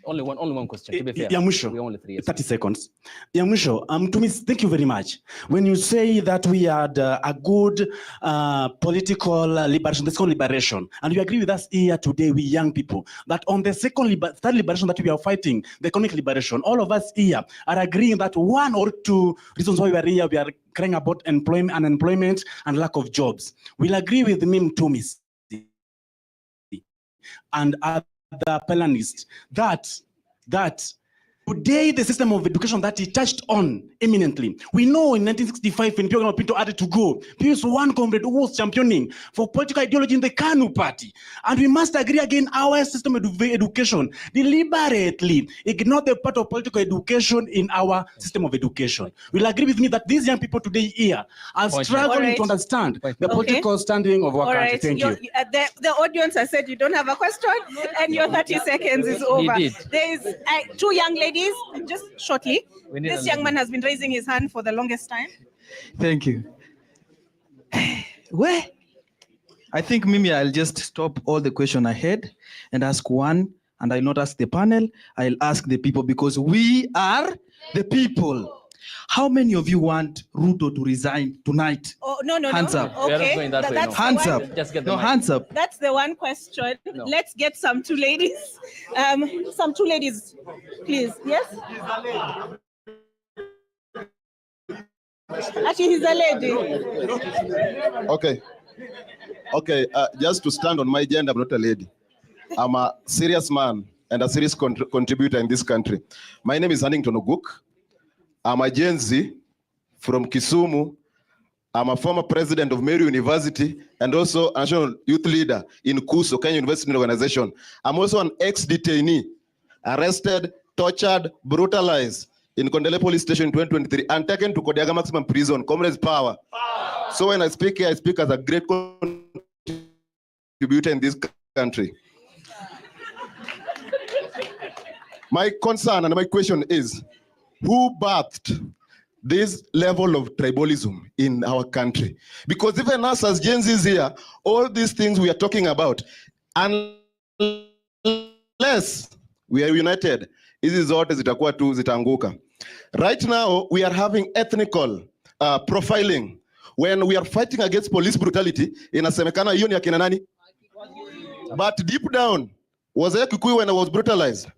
S2: Only one question. To be fair,
S14: Yamusho,
S2: we only 3 years.
S14: 30 seconds. Yamusho, to me, thank you very much. When you say that we had a good political liberation, the second liberation, and you agree with us here today, we young people, that on the third liberation that we are fighting, the economic liberation, all of us here are agreeing that one or two reasons why we are here, we are crying about unemployment and lack of jobs. We'll agree with me, Mtumis, and other panelists that today the system of education that he touched on eminently. We know in 1965 when Pio Pinto had to go, Pio was one comrade who was championing for political ideology in the KANU party. And we must agree again, our system of education deliberately ignore the part of political education in our system of education. Will agree with me that these young people today here are struggling to understand the political standing of our country. Thank you.
S4: The audience has said you don't have a question, and your 30 seconds is over. There is 2 young ladies. Just shortly, this young man has been raising his hand for the longest time.
S15: Thank you. Well, I think Mimi, I'll just stop all the question I had and ask one, and I'll not ask the panel, I'll ask the people because we are the people. How many of you want Ruto to resign tonight?
S4: Oh, no.
S15: Hands up.
S4: Okay. We are not going that way, no.
S15: Hands up.
S2: Just get the mic.
S15: Hands up.
S4: That's the one question. No. Let's get some 2 ladies. Some 2 ladies, please. Yes? Actually, he's a lady.
S16: Okay. Just to stand on my gender, I'm not a lady. I'm a serious man and a serious contributor in this country. My name is Huntington Oguk. I'm a Gen Z from Kisumu. I'm a former president of Meru University and also a national youth leader in KUSO, Kenya University Organization. I'm also an ex-detainee, arrested, tortured, brutalized in Kondele Police Station in 2023 and taken to Kodiaga Maximum Prison, Comrades Power. So when I speak here, I speak as a great contributor in this country. My concern and my question is, who birthed this level of tribalism in our country? Because even us as Gen Zs here, all these things we are talking about, unless we are united, hizi zote zitakuwa tu zitaanguka. Right now, we are having ethnical profiling. When we are fighting against police brutality, inasemekana hiyo ni akina nani? But deep down, was there Kikuyu when I was brutalized?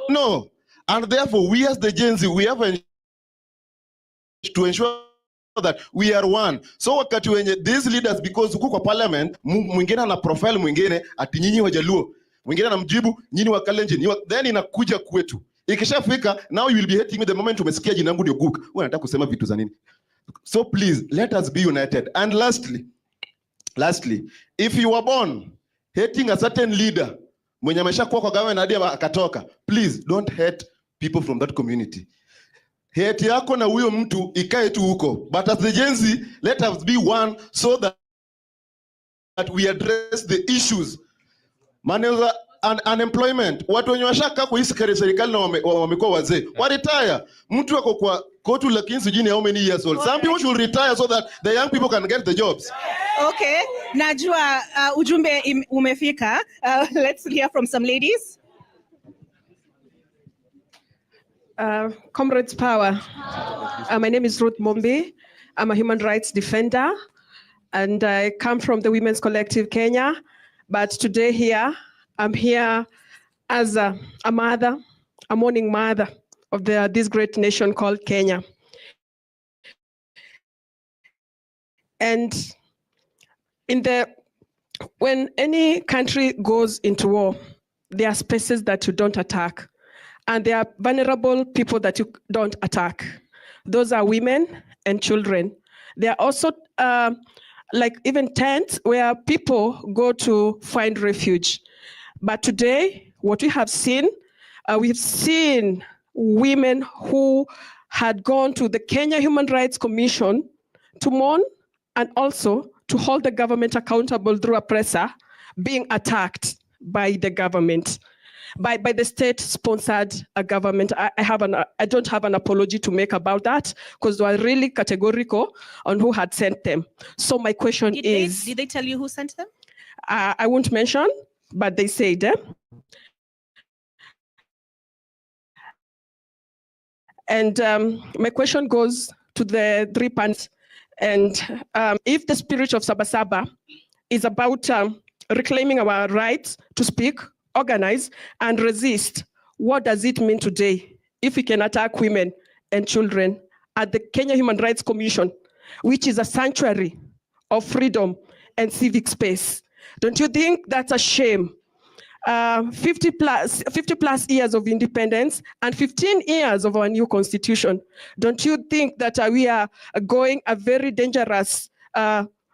S16: No. And therefore, we as the Gen Z, we have to ensure that we are one. So wakati wenye these leaders, because huko kwa parliament, mwingine na profile mwingine ati nyinyi wajaluo, mwingine anamjibu nyinyi wa Kalenjin, then inakuja kwetu. Ikishafika, now you will be hating me the moment umesikia jina langu ndio Guk. Wewe unataka kusema vitu za nini? So please, let us be united. And lastly, if you were born hating a certain leader, mwenye ameshakuwa kwa government hadi akatoka, please don't hate people from that community. Hate yako na huyo mtu ikae tu huko. But as the Gen Z, let us be one so that we address the issues. Maneza unemployment. Watu wenye washaka kwa hisi serikali na wamekuwa wazee. Waretire. Mtu wako kwa kotu lakini sijini how many years old. Some people should retire so that the young people can get the jobs.
S4: Okay. Najua ujumbe umefika. Let's hear from some ladies.
S17: Comrades Power. My name is Ruth Mombi. I'm a human rights defender, and I come from the Women's Collective Kenya. But today here, I'm here as a mother, a mourning mother of this great nation called Kenya. And when any country goes into war, there are spaces that you don't attack. And there are vulnerable people that you don't attack. Those are women and children. There are also like even tents where people go to find refuge. But today, what we have seen, we've seen women who had gone to the Kenya Human Rights Commission to mourn and also to hold the government accountable through a presser being attacked by the government. By the state-sponsored government. I don't have an apology to make about that because they were really categorical on who had sent them. So my question is...
S4: Did they tell you who sent them?
S17: I won't mention, but they said. And my question goes to the 3 panels. And if the spirit of Saba Saba is about reclaiming our rights to speak, organize, and resist, what does it mean today if we can attack women and children at the Kenya Human Rights Commission, which is a sanctuary of freedom and civic space? Don't you think that's a shame? 50 plus years of independence and 15 years of our new constitution. Don't you think that we are going a very dangerous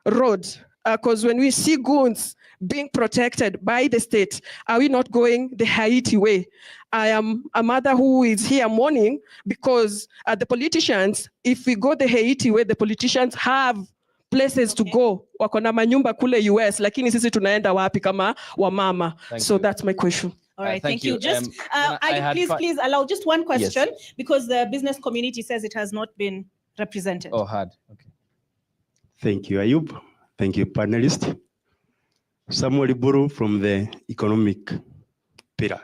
S17: road? Because when we see goons being protected by the state, are we not going the Haiti way? I am a mother who is here mourning because the politicians, if we go the Haiti way, the politicians have places to go. Wako na manyumba kule US, lakini sisi tunaenda wapi kama wamama? So that's my question.
S4: All right, thank you. Just, please allow just one question because the business community says it has not been represented.
S2: Oh, hard. Okay.
S18: Thank you, Ayub. Thank you, panelists. Samuel Iburu from the economic pillar.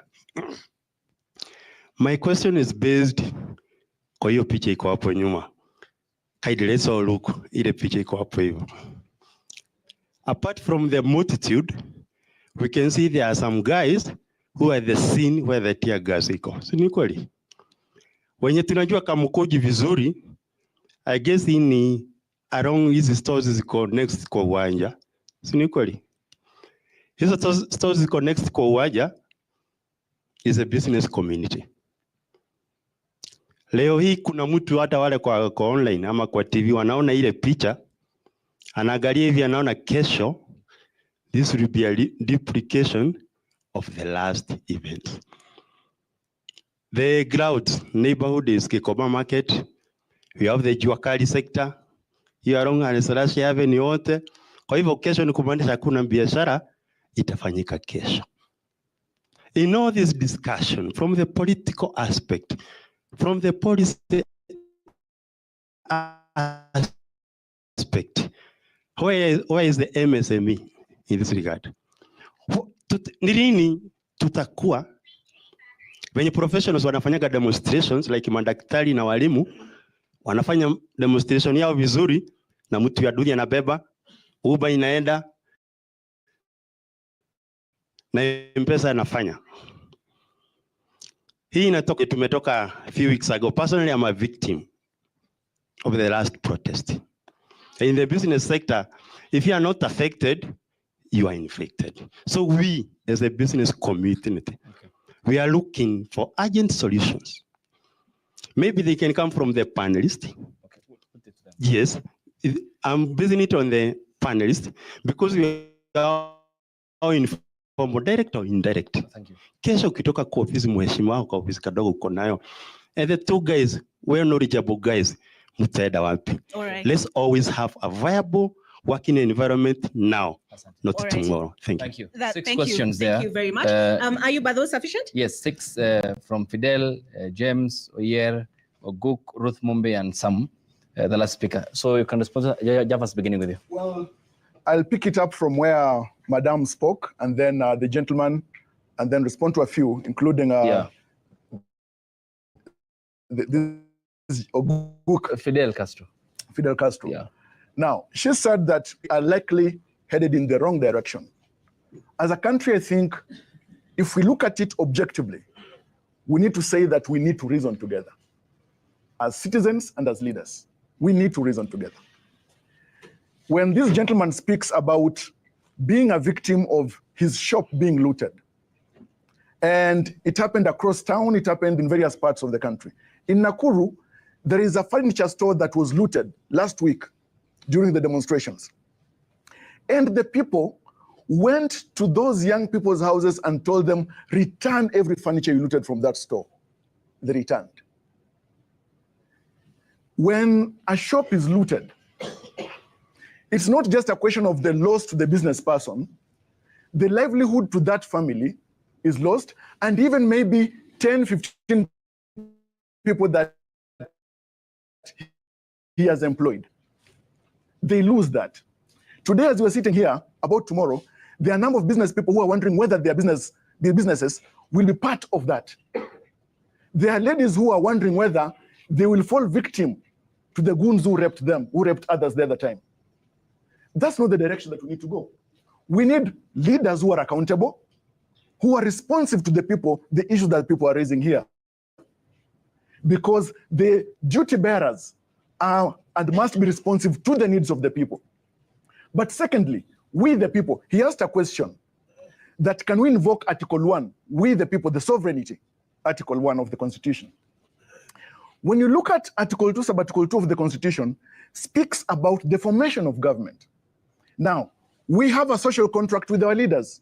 S18: My question is based kwa hiyo picha iko hapo nyuma. Kindly let's all look ile picha iko hapo hivyo. Apart from the multitude, we can see there are some guys who are the scene where the tear gas iko. Si ni kweli? Wenye tunajua Kamukoji vizuri, I guess ni around hizi stores ziko next kwa uwanja. Si ni kweli? Hizo stores ziko next kwa uwanja is a business community. Leo hii kuna mtu hata wale kwa online ama kwa TV wanaona ile picha, anaangalia hivi anaona kesho this will be a duplication of the last event. The crowds neighborhood is Kikoba Market. We have the Juakali sector. Here along Anesalashi Avenue yote. Kwa hivyo kesho ni kumaanisha kuna biashara itafanyika kesho. In all this discussion, from the political aspect, from the policy aspect, where is the MSME in this regard? Ni lini tutakuwa wenye professionals wanafanyaga demonstrations like madaktari na walimu wanafanya demonstration yao vizuri na mtu ya dunia anabeba Uber inaenda na M-Pesa anafanya. Hii inatoka tumetoka a few weeks ago. Personally, I'm a victim of the last protest. In the business sector, if you are not affected, you are infected. So we, as a business community, we are looking for urgent solutions. Maybe they can come from the panelists. Yes, I'm basing it on the panelists because we are in formal, direct or indirect.
S2: Thank you.
S18: Kesho ukitoka kwa ofisi mheshimiwa wako, kwa ofisi kadogo uko nayo, and the two guys, we're knowledgeable guys, mtaenda wapi?
S4: All right.
S18: Let's always have a viable working environment now, not
S4: All right.
S18: tomorrow. Thank you.
S2: Thank you.
S4: Thank
S2: questions there.
S4: Thank you very much. Ayub, are those sufficient?
S2: Yes, 6 from Fidel, James, Oyer, Oguk, Ruth Mumbe, and Sam, the last speaker. So you can respond. Javas, beginning with you.
S10: Well, I'll pick it up from where Madam spoke, and then the gentleman, and then respond to a few, including this Oguk.
S2: Fidel Castro.
S10: Fidel Castro.
S2: Yeah.
S10: Now, she said that we are likely headed in the wrong direction. As a country, I think, if we look at it objectively, we need to say that we need to reason together. As citizens and as leaders, we need to reason together. When this gentleman speaks about being a victim of his shop being looted, and it happened across town, it happened in various parts of the country. In Nakuru, there is a furniture store that was looted last week during the demonstrations. And the people went to those young people's houses and told them, return every furniture you looted from that store. They returned. When a shop is looted, it's not just a question of the loss to the business person. The livelihood to that family is lost, and even maybe 10, 15 people that he has employed. They lose that. Today, as we're sitting here, about tomorrow, there are a number of business people who are wondering whether their businesses will be part of that. There are ladies who are wondering whether they will fall victim to the goons who raped them, who raped others the other time. That's not the direction that we need to go. We need leaders who are accountable, who are responsive to the people, the issues that people are raising here. Because the duty bearers are and must be responsive to the needs of the people. But secondly, we the people, he asked a question that can we invoke Article 1, we the people, the sovereignty, Article 1 of the Constitution. When you look at Article 2, Sub-Article 2 of the Constitution, speaks about the formation of government. Now, we have a social contract with our leaders.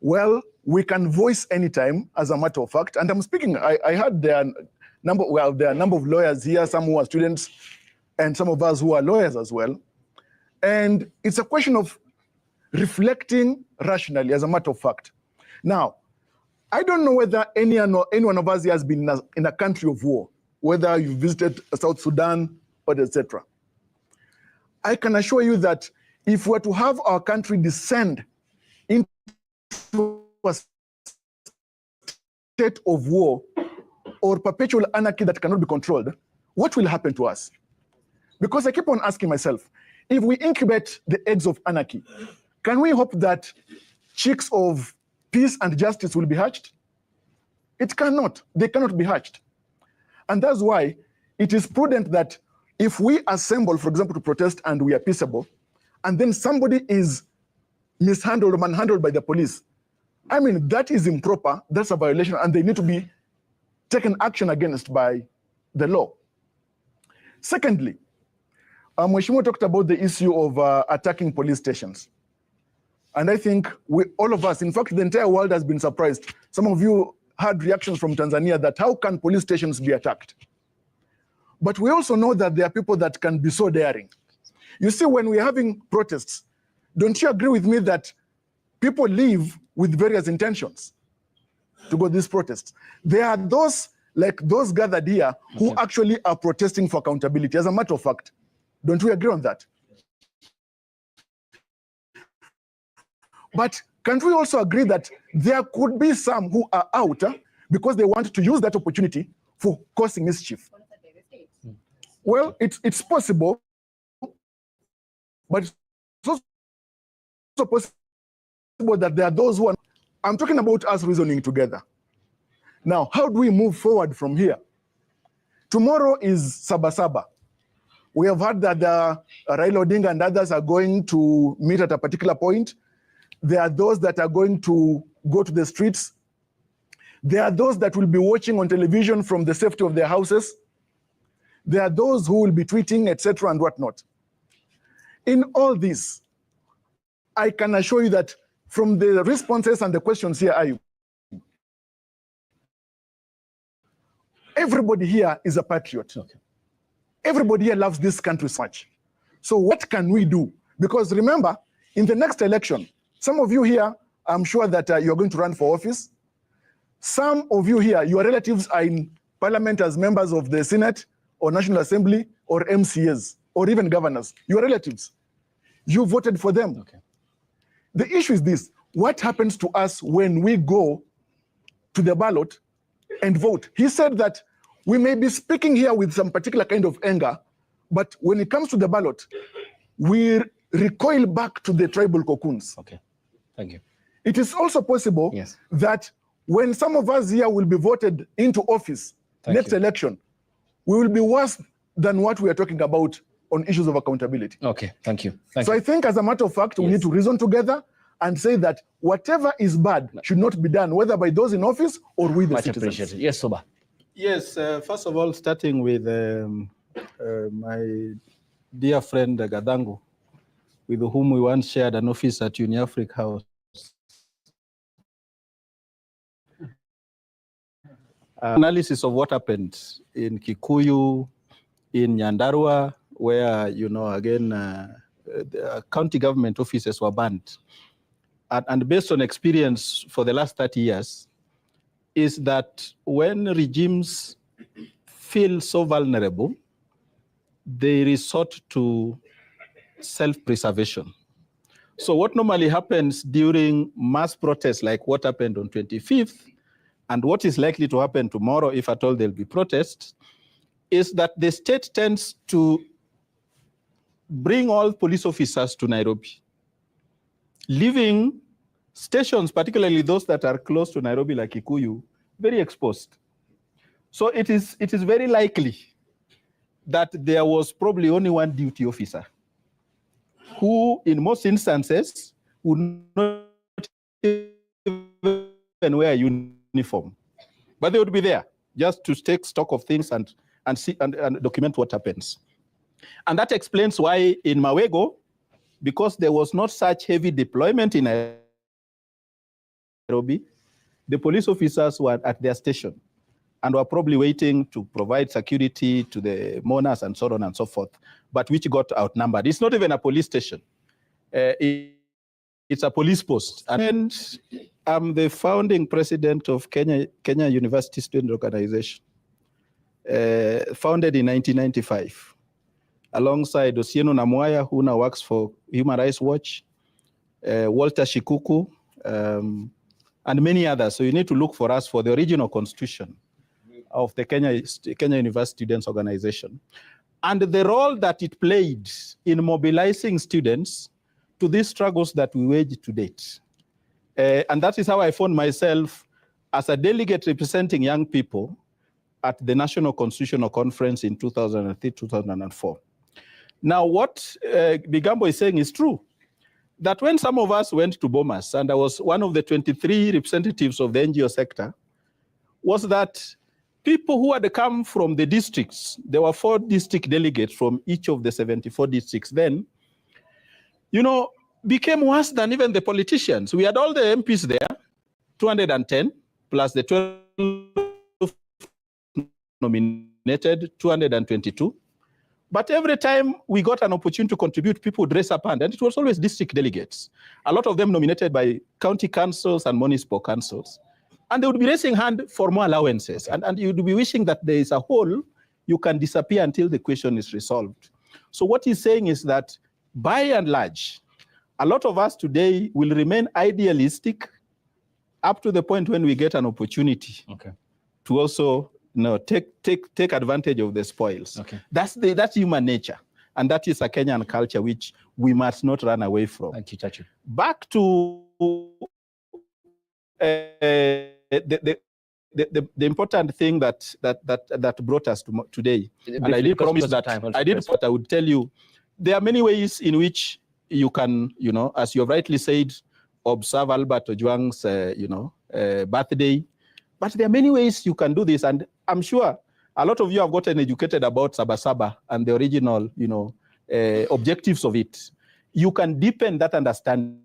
S10: Well, we can voice anytime, as a matter of fact. And I'm speaking, I heard there are a number of lawyers here, some who are students, and some of us who are lawyers as well. And it's a question of reflecting rationally, as a matter of fact. Now, I don't know whether any one of us has been in a country of war, whether you visited South Sudan or etc. I can assure you that if we were to have our country descend into a state of war or perpetual anarchy that cannot be controlled, what will happen to us? Because I keep on asking myself, if we incubate the eggs of anarchy, can we hope that chicks of peace and justice will be hatched? It cannot. They cannot be hatched. And that's why it is prudent that if we assemble, for example, to protest and we are peaceable, and then somebody is mishandled or manhandled by the police, I mean, that is improper, that's a violation, and they need to be taken action against by the law. Secondly, Mheshimiwa talked about the issue of attacking police stations. And I think all of us, in fact, the entire world has been surprised. Some of you had reactions from Tanzania that how can police stations be attacked? But we also know that there are people that can be so daring. You see, when we're having protests, don't you agree with me that people leave with various intentions to go to these protests? There are those, like those gathered here, who actually are protesting for accountability, as a matter of fact. Don't we agree on that? But can't we also agree that there could be some who are out because they want to use that opportunity for causing mischief? Well, it's possible, but it's also possible that there are those who are. I'm talking about us reasoning together. Now, how do we move forward from here? Tomorrow is Saba Saba. We have heard that Raila Odinga and others are going to meet at a particular point. There are those that are going to go to the streets. There are those that will be watching on television from the safety of their houses. There are those who will be tweeting, etc. and whatnot. In all this, I can assure you that from the responses and the questions here, everybody here is a patriot. Okay. Everybody here loves this country so much. So what can we do? Because remember, in the next election, some of you here, I'm sure that you're going to run for office. Some of you here, your relatives are in parliament as members of the Senate or National Assembly or MCAs or even governors. Your relatives, you voted for them. Okay. The issue is this: what happens to us when we go to the ballot and vote? He said that we may be speaking here with some particular kind of anger, but when it comes to the ballot, we recoil back to the tribal cocoons.
S2: Okay, thank you.
S10: It is also possible that when some of us here will be voted into office next election, we will be worse than what we are talking about on issues of accountability.
S2: Okay, thank you.
S10: So I think, as a matter of fact, we need to reason together and say that whatever is bad should not be done, whether by those in office or with the citizens.
S2: Appreciated. Yes, Saba.
S11: Yes, first of all, starting with my dear friend Gadangu, with whom we once shared an office at UniAfric House. Analysis of what happened in Kikuyu, in Nyandarua, where, again, the county government offices were banned. And based on experience for the last 30 years, is that when regimes feel so vulnerable, they resort to self-preservation. So what normally happens during mass protests, like what happened on 25th, and what is likely to happen tomorrow, if at all there'll be protests, is that the state tends to bring all police officers to Nairobi, leaving stations, particularly those that are close to Nairobi, like Kikuyu, very exposed. So it is very likely that there was probably only one duty officer who, in most instances, would not even wear a uniform, but they would be there just to take stock of things and see and document what happens. And that explains why in Mawego, because there was not such heavy deployment in Nairobi, the police officers were at their station and were probably waiting to provide security to the mourners and so on and so forth, but which got outnumbered. It's not even a police station. It's a police post. And I'm the founding president of Kenya University Student Organization, founded in 1995, alongside Osieno Namwaya, who now works for Human Rights Watch, Walter Shikuku, and many others. So you need to look for us for the original constitution of the Kenya University Students Organization, and the role that it played in mobilizing students to these struggles that we wage to date. And that is how I found myself as a delegate representing young people at the National Constitutional Conference in 2003-2004. Now, what Bigambo is saying is true, that when some of us went to Bomas, and I was one of the 23 representatives of the NGO sector, was that people who had come from the districts, there were 4 district delegates from each of the 74 districts then, became worse than even the politicians. We had all the MPs there, 210, plus the 12 nominated, 222. But every time we got an opportunity to contribute, people would raise up hand, and it was always district delegates. A lot of them nominated by county councils and municipal councils. And they would be raising hand for more allowances. And you'd be wishing that there is a hole, you can disappear until the question is resolved. So what he's saying is that, by and large, a lot of us today will remain idealistic up to the point when we get an opportunity to also take advantage of the spoils. That's human nature. And that is a Kenyan culture which we must not run away from.
S2: Thank you, Chachi.
S11: Back to the important thing that brought us to today. And I did promise that I would tell you, there are many ways in which you can, as you have rightly said, observe Albert Ojwang's, birthday. But there are many ways you can do this. And I'm sure a lot of you have gotten educated about Saba Saba and the original, objectives of it. You can deepen that understanding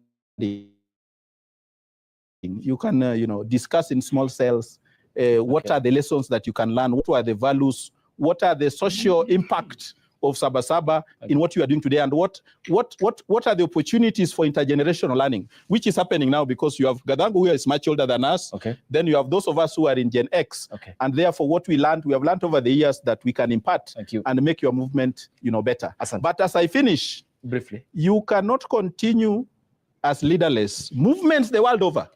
S11: You can, discuss in small cells. What are the lessons that you can learn? What are the values? What are the social impact of Saba Saba in what you are doing today? And what are the opportunities for intergenerational learning, which is happening now because you have Gadango who is much older than us. Then you have those of us who are in Gen X. And therefore what we have learned over the years that we can impart and make your movement, better. But as I finish, briefly, you cannot continue as leaderless. Movements the world over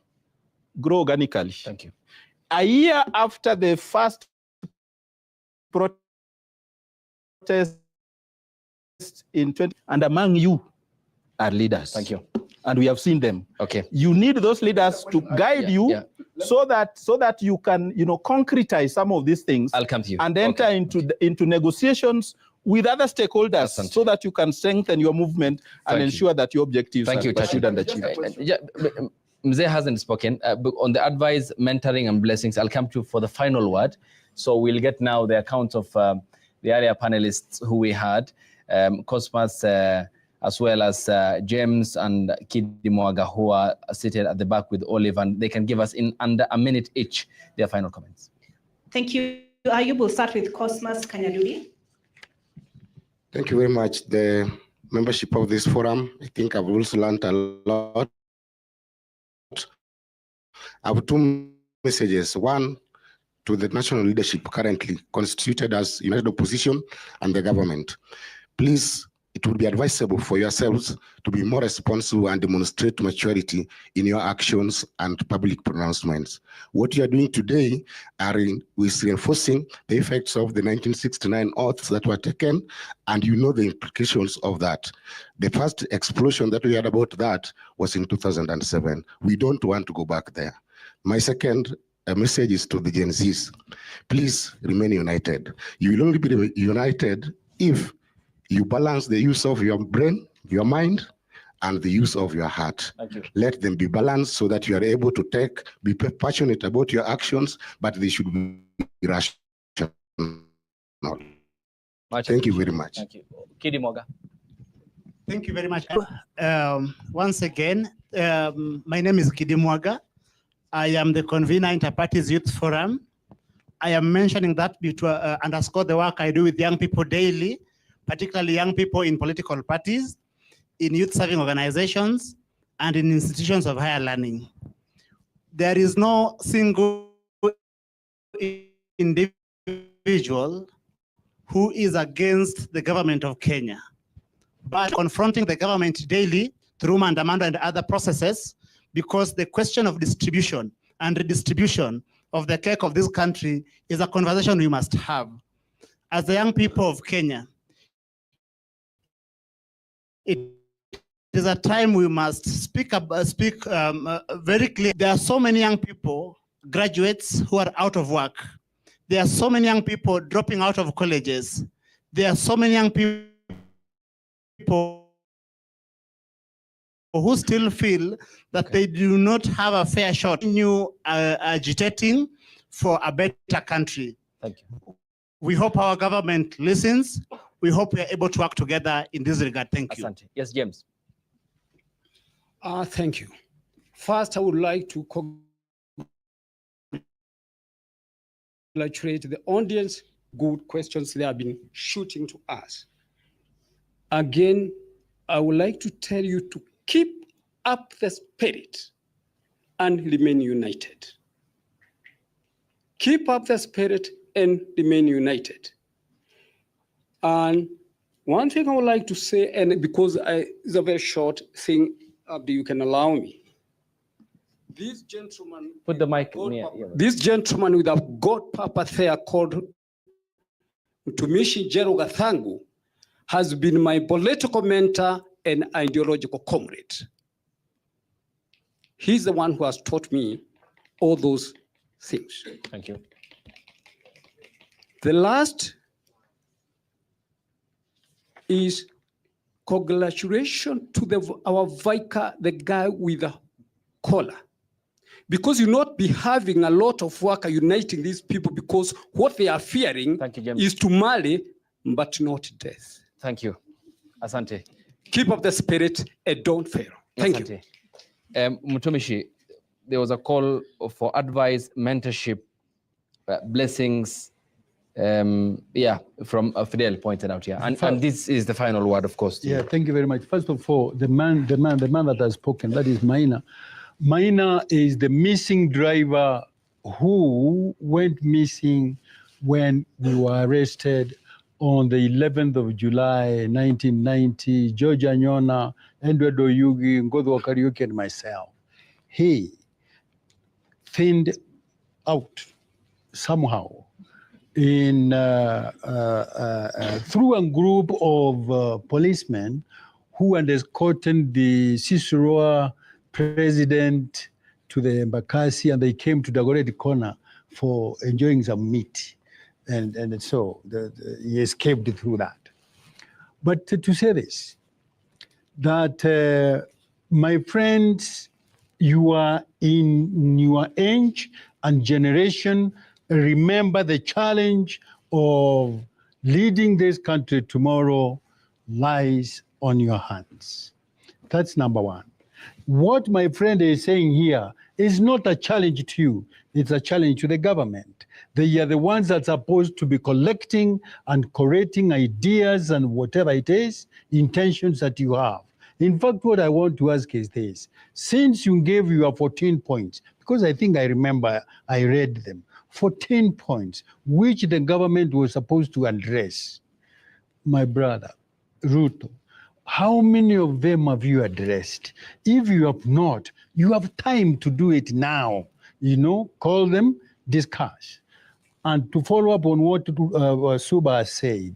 S11: grow organically.
S2: Thank you.
S11: A year after the first protest in 20, and among you are leaders.
S2: Thank you.
S11: And we have seen them.
S2: Okay.
S11: You need those leaders to guide you so that you can, concretize some of these things.
S2: I'll come to you.
S11: And enter into negotiations with other stakeholders so that you can strengthen your movement and ensure that your objectives are pursued and achieved.
S2: Mzee hasn't spoken. But on the advice, mentoring, and blessings, I'll come to you for the final word. So we'll get now the accounts of the area panelists who we had, Cosmas, as well as James and Kidimwaga, who are seated at the back with Olive, and they can give us in under a minute each their final comments.
S4: Thank you. Ayub, we'll start with Cosmas Kanyadudi.
S19: Thank you very much. The membership of this forum, I think I've also learned a lot. I have two messages. One, to the national leadership currently constituted as United Opposition and the government. Please, it would be advisable for yourselves to be more responsible and demonstrate maturity in your actions and public pronouncements. What you are doing today is reinforcing the effects of the 1969 oaths that were taken, and you know the implications of that. The first explosion that we heard about that was in 2007. We don't want to go back there. My second message is to the Gen Zs. Please remain united. You will only be united if you balance the use of your brain, your mind, and the use of your heart.
S2: Thank you.
S19: Let them be balanced so that you are able to be passionate about your actions, but they should be rational. Thank you very much.
S2: Thank you. Kidimwaga.
S20: Thank you very much. Once again, my name is Kidimwaga. I am the convener Interparties Youth Forum. I am mentioning that to underscore the work I do with young people daily, particularly young people in political parties, in youth serving organizations, and in institutions of higher learning. There is no single individual who is against the government of Kenya, but confronting the government daily through Mandamano and other processes, because the question of distribution and redistribution of the cake of this country is a conversation we must have. As the young people of Kenya, it is a time we must speak very clearly. There are so many young people, graduates, who are out of work. There are so many young people dropping out of colleges. There are so many young people who still feel that they do not have a fair shot. Continue agitating for a better country.
S2: Thank you.
S20: We hope our government listens. We hope we are able to work together in this regard. Thank you.
S2: Yes, James.
S1: Thank you. First, I would like to congratulate the audience. Good questions they have been shooting to us. Again, I would like to tell you to keep up the spirit and remain united. Keep up the spirit and remain united. And one thing I would like to say, and because it's a very short thing, Abdi, you can allow me. This gentleman,
S2: put the mic near.
S1: This gentleman with a God Papa there called Mtumishi Jero Gathangu has been my political mentor and ideological comrade. He's the one who has taught me all those things.
S2: Thank you.
S1: The last is congratulations to our vicar, the guy with the collar. Because you not be having a lot of work uniting these people, because what they are fearing is to marry, but not death.
S2: Thank you. Asante.
S1: Keep up the spirit and don't fail. Thank you.
S2: Mtumishi, there was a call for advice, mentorship, blessings. From Fidel pointed out here, and this is the final word, of course.
S3: Yeah, thank you very much. First of all, the man that has spoken, that is Maina. Maina is the missing driver who went missing when we were arrested on the 11th of July, 1990. George Anyona, Edward Oyugi, Ngodwa Kariuki, and myself. He thinned out somehow in through a group of policemen who had escorted the Cicero president to the Embakasi, and they came to Dagoretti Corner for enjoying some meat. And so he escaped through that. But to say this, that my friends, you are in your age and generation, remember the challenge of leading this country tomorrow lies on your hands. That's number one. What my friend is saying here is not a challenge to you, it's a challenge to the government. They are the ones that are supposed to be collecting and correcting ideas and whatever it is, intentions that you have. In fact, what I want to ask is this. Since you gave your 14 points, because I think I remember I read them, 14 points, which the government was supposed to address. My brother, Ruto, how many of them have you addressed? If you have not, you have time to do it now. You know, call them, discuss. And to follow up on what Saba said,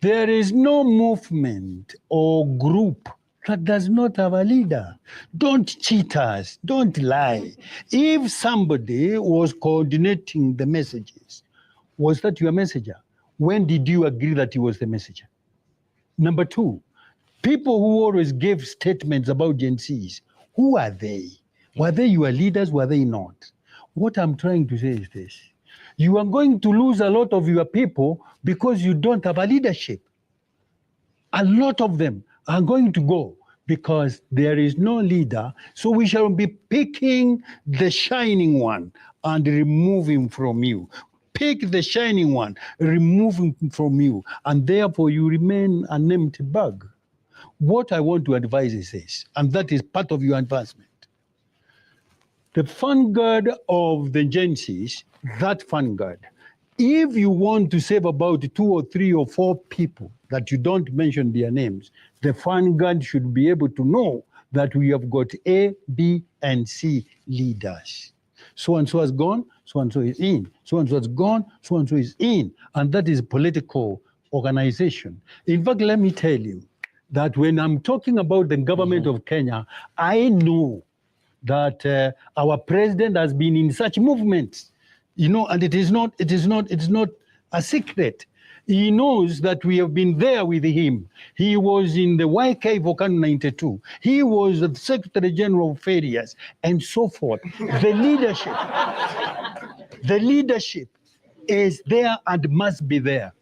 S3: there is no movement or group that does not have a leader. Don't cheat us, don't lie. If somebody was coordinating the messages, was that your messenger? When did you agree that he was the messenger? Number two, people who always give statements about Gen Zs, who are they? Were they your leaders, were they not? What I'm trying to say is this. You are going to lose a lot of your people because you don't have a leadership. A lot of them are going to go because there is no leader. So we shall be picking the shining one and remove him from you. Pick the shining one, remove him from you, and therefore you remain an empty bag. What I want to advise is this, and that is part of your advancement. The vanguard of the Gen Zs, that vanguard, if you want to save about 2 or 3 or 4 people that you don't mention their names, the vanguard should be able to know that we have got A, B, and C leaders. So-and-so has gone, so-and-so is in. So-and-so has gone, so-and-so is in. And that is political organization. In fact, let me tell you that when I'm talking about the government of Kenya, I know that our president has been in such movements, you know, and it's not a secret. He knows that we have been there with him. He was in the YK Volcano 92. He was the Secretary General of Affairs and so forth. The leadership is there and must be there.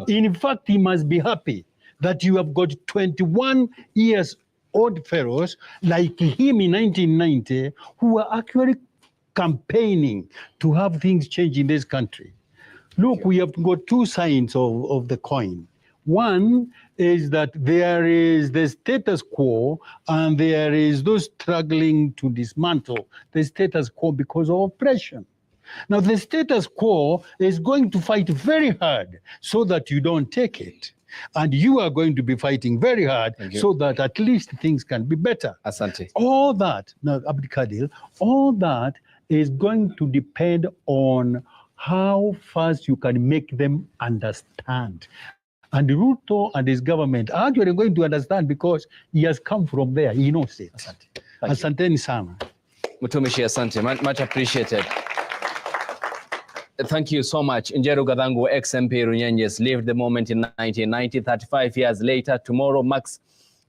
S3: In fact, he must be happy that you have got 21 years old fellows like him in 1990 who are actually campaigning to have things change in this country. Look, we have got 2 sides of the coin. One is that there is the status quo and there is those struggling to dismantle the status quo because of oppression. Now, the status quo is going to fight very hard so that you don't take it. And you are going to be fighting very hard so that at least things can be better.
S2: Asante.
S3: All that, now, Abdikadir, all that is going to depend on how fast you can make them understand. And Ruto and his government are actually going to understand because he has come from there. He knows it. Asante sana.
S2: Mutumishi, asante. Much appreciated. Thank you so much. Njeru Gadhangu, ex-MP Runyenjes, lived the moment in 1990. 35 years later, tomorrow marks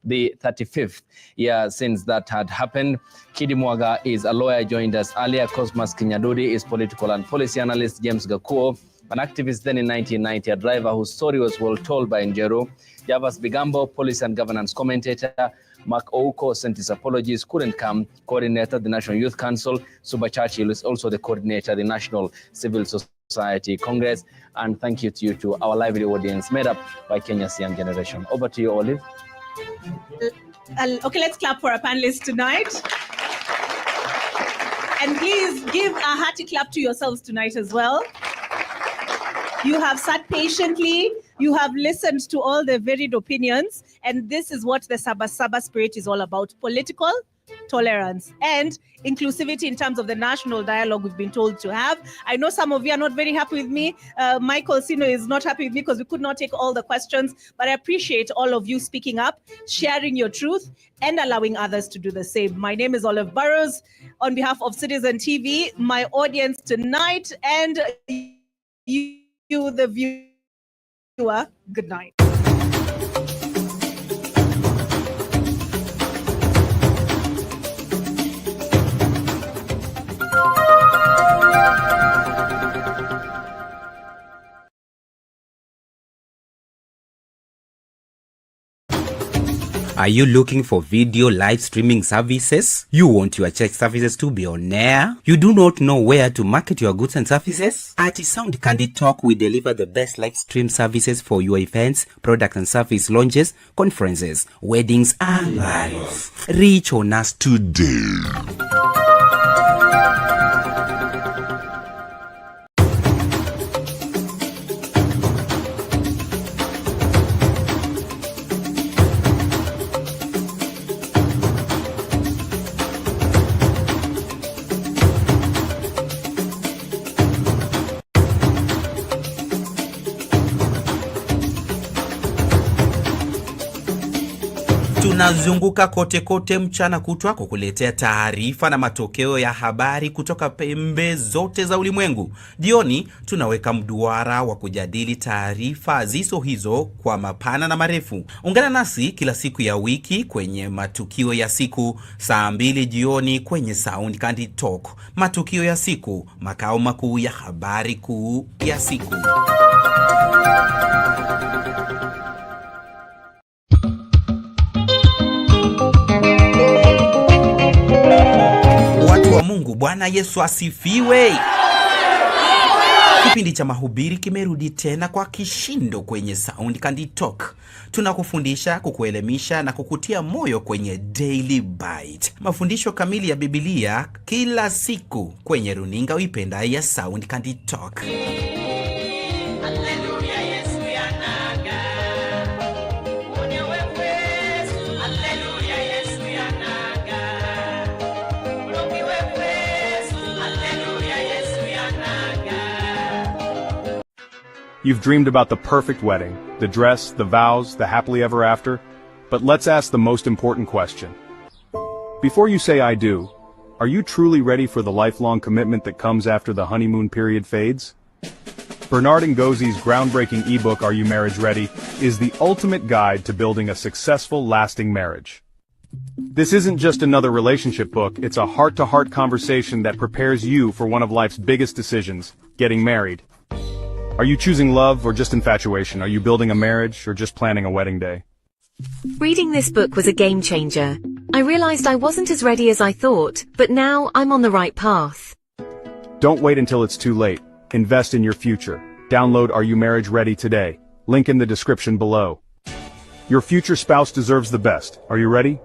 S2: the 35th year since that had happened. Kidimwaga is a lawyer, joined us earlier. Cosmas Kinyadudi is political and policy analyst. James Gakuo, an activist then in 1990, a driver whose story was well told by Njeru. Javas Bigambo, policy and governance commentator. Mark Ouko sent his apologies, couldn't come. Coordinator, the National Youth Council. Suba Churchill is also the coordinator, the National Civil Society Congress. And thank you to our lively audience made up by Kenya's young generation. Over to you, Olive.
S4: Okay, let's clap for our panelists tonight. And please give a hearty clap to yourselves tonight as well. You have sat patiently, you have listened to all the varied opinions, and this is what the Saba Saba spirit is all about: political tolerance and inclusivity in terms of the national dialogue we've been told to have. I know some of you are not very happy with me. Michael Sino is not happy with me because we could not take all the questions, but I appreciate all of you speaking up, sharing your truth, and allowing others to do the same. My name is Olive Burrows. On behalf of Citizen TV, my audience tonight, and you, the viewer, good night.
S21: Are you looking for video live streaming services? You want your church services to be on air? You do not know where to market your goods and services? At Sound Candy Talk, we deliver the best live stream services for your events, product and service launches, conferences, weddings, and lives. Reach on us today. Tunazunguka kote kote mchana kutwa kukuletea taarifa na matokeo ya habari kutoka pembe zote za ulimwengu. Jioni tunaweka mduara wa kujadili taarifa zizo hizo kwa mapana na marefu. Ungana nasi kila siku ya wiki kwenye matukio ya siku, saa 2 jioni kwenye Sound Candy Talk. Matukio ya siku, makao makuu ya habari kuu ya siku. Wa Mungu, Bwana Yesu asifiwe. Kipindi cha mahubiri kimerudi tena kwa kishindo kwenye Sound Candy Talk. Tunakufundisha, kukuelimisha na kukutia moyo kwenye Daily Bite. Mafundisho kamili ya Biblia kila siku kwenye runinga uipenda ya Sound Candy Talk.
S22: You've dreamed about the perfect wedding, the dress, the vows, the happily ever after. But let's ask the most important question. Before you say I do, are you truly ready for the lifelong commitment that comes after the honeymoon period fades? Bernard Ngozzi's groundbreaking ebook, Are You Marriage Ready?, is the ultimate guide to building a successful, lasting marriage. This isn't just another relationship book, it's a heart-to-heart conversation that prepares you for one of life's biggest decisions, getting married. Are you choosing love or just infatuation? Are you building a marriage or just planning a wedding day?
S23: Reading this book was a game changer. I realized I wasn't as ready as I thought, but now I'm on the right path.
S22: Don't wait until it's too late. Invest in your future. Download Are You Marriage Ready today. Link in the description below. Your future spouse deserves the best. Are you ready?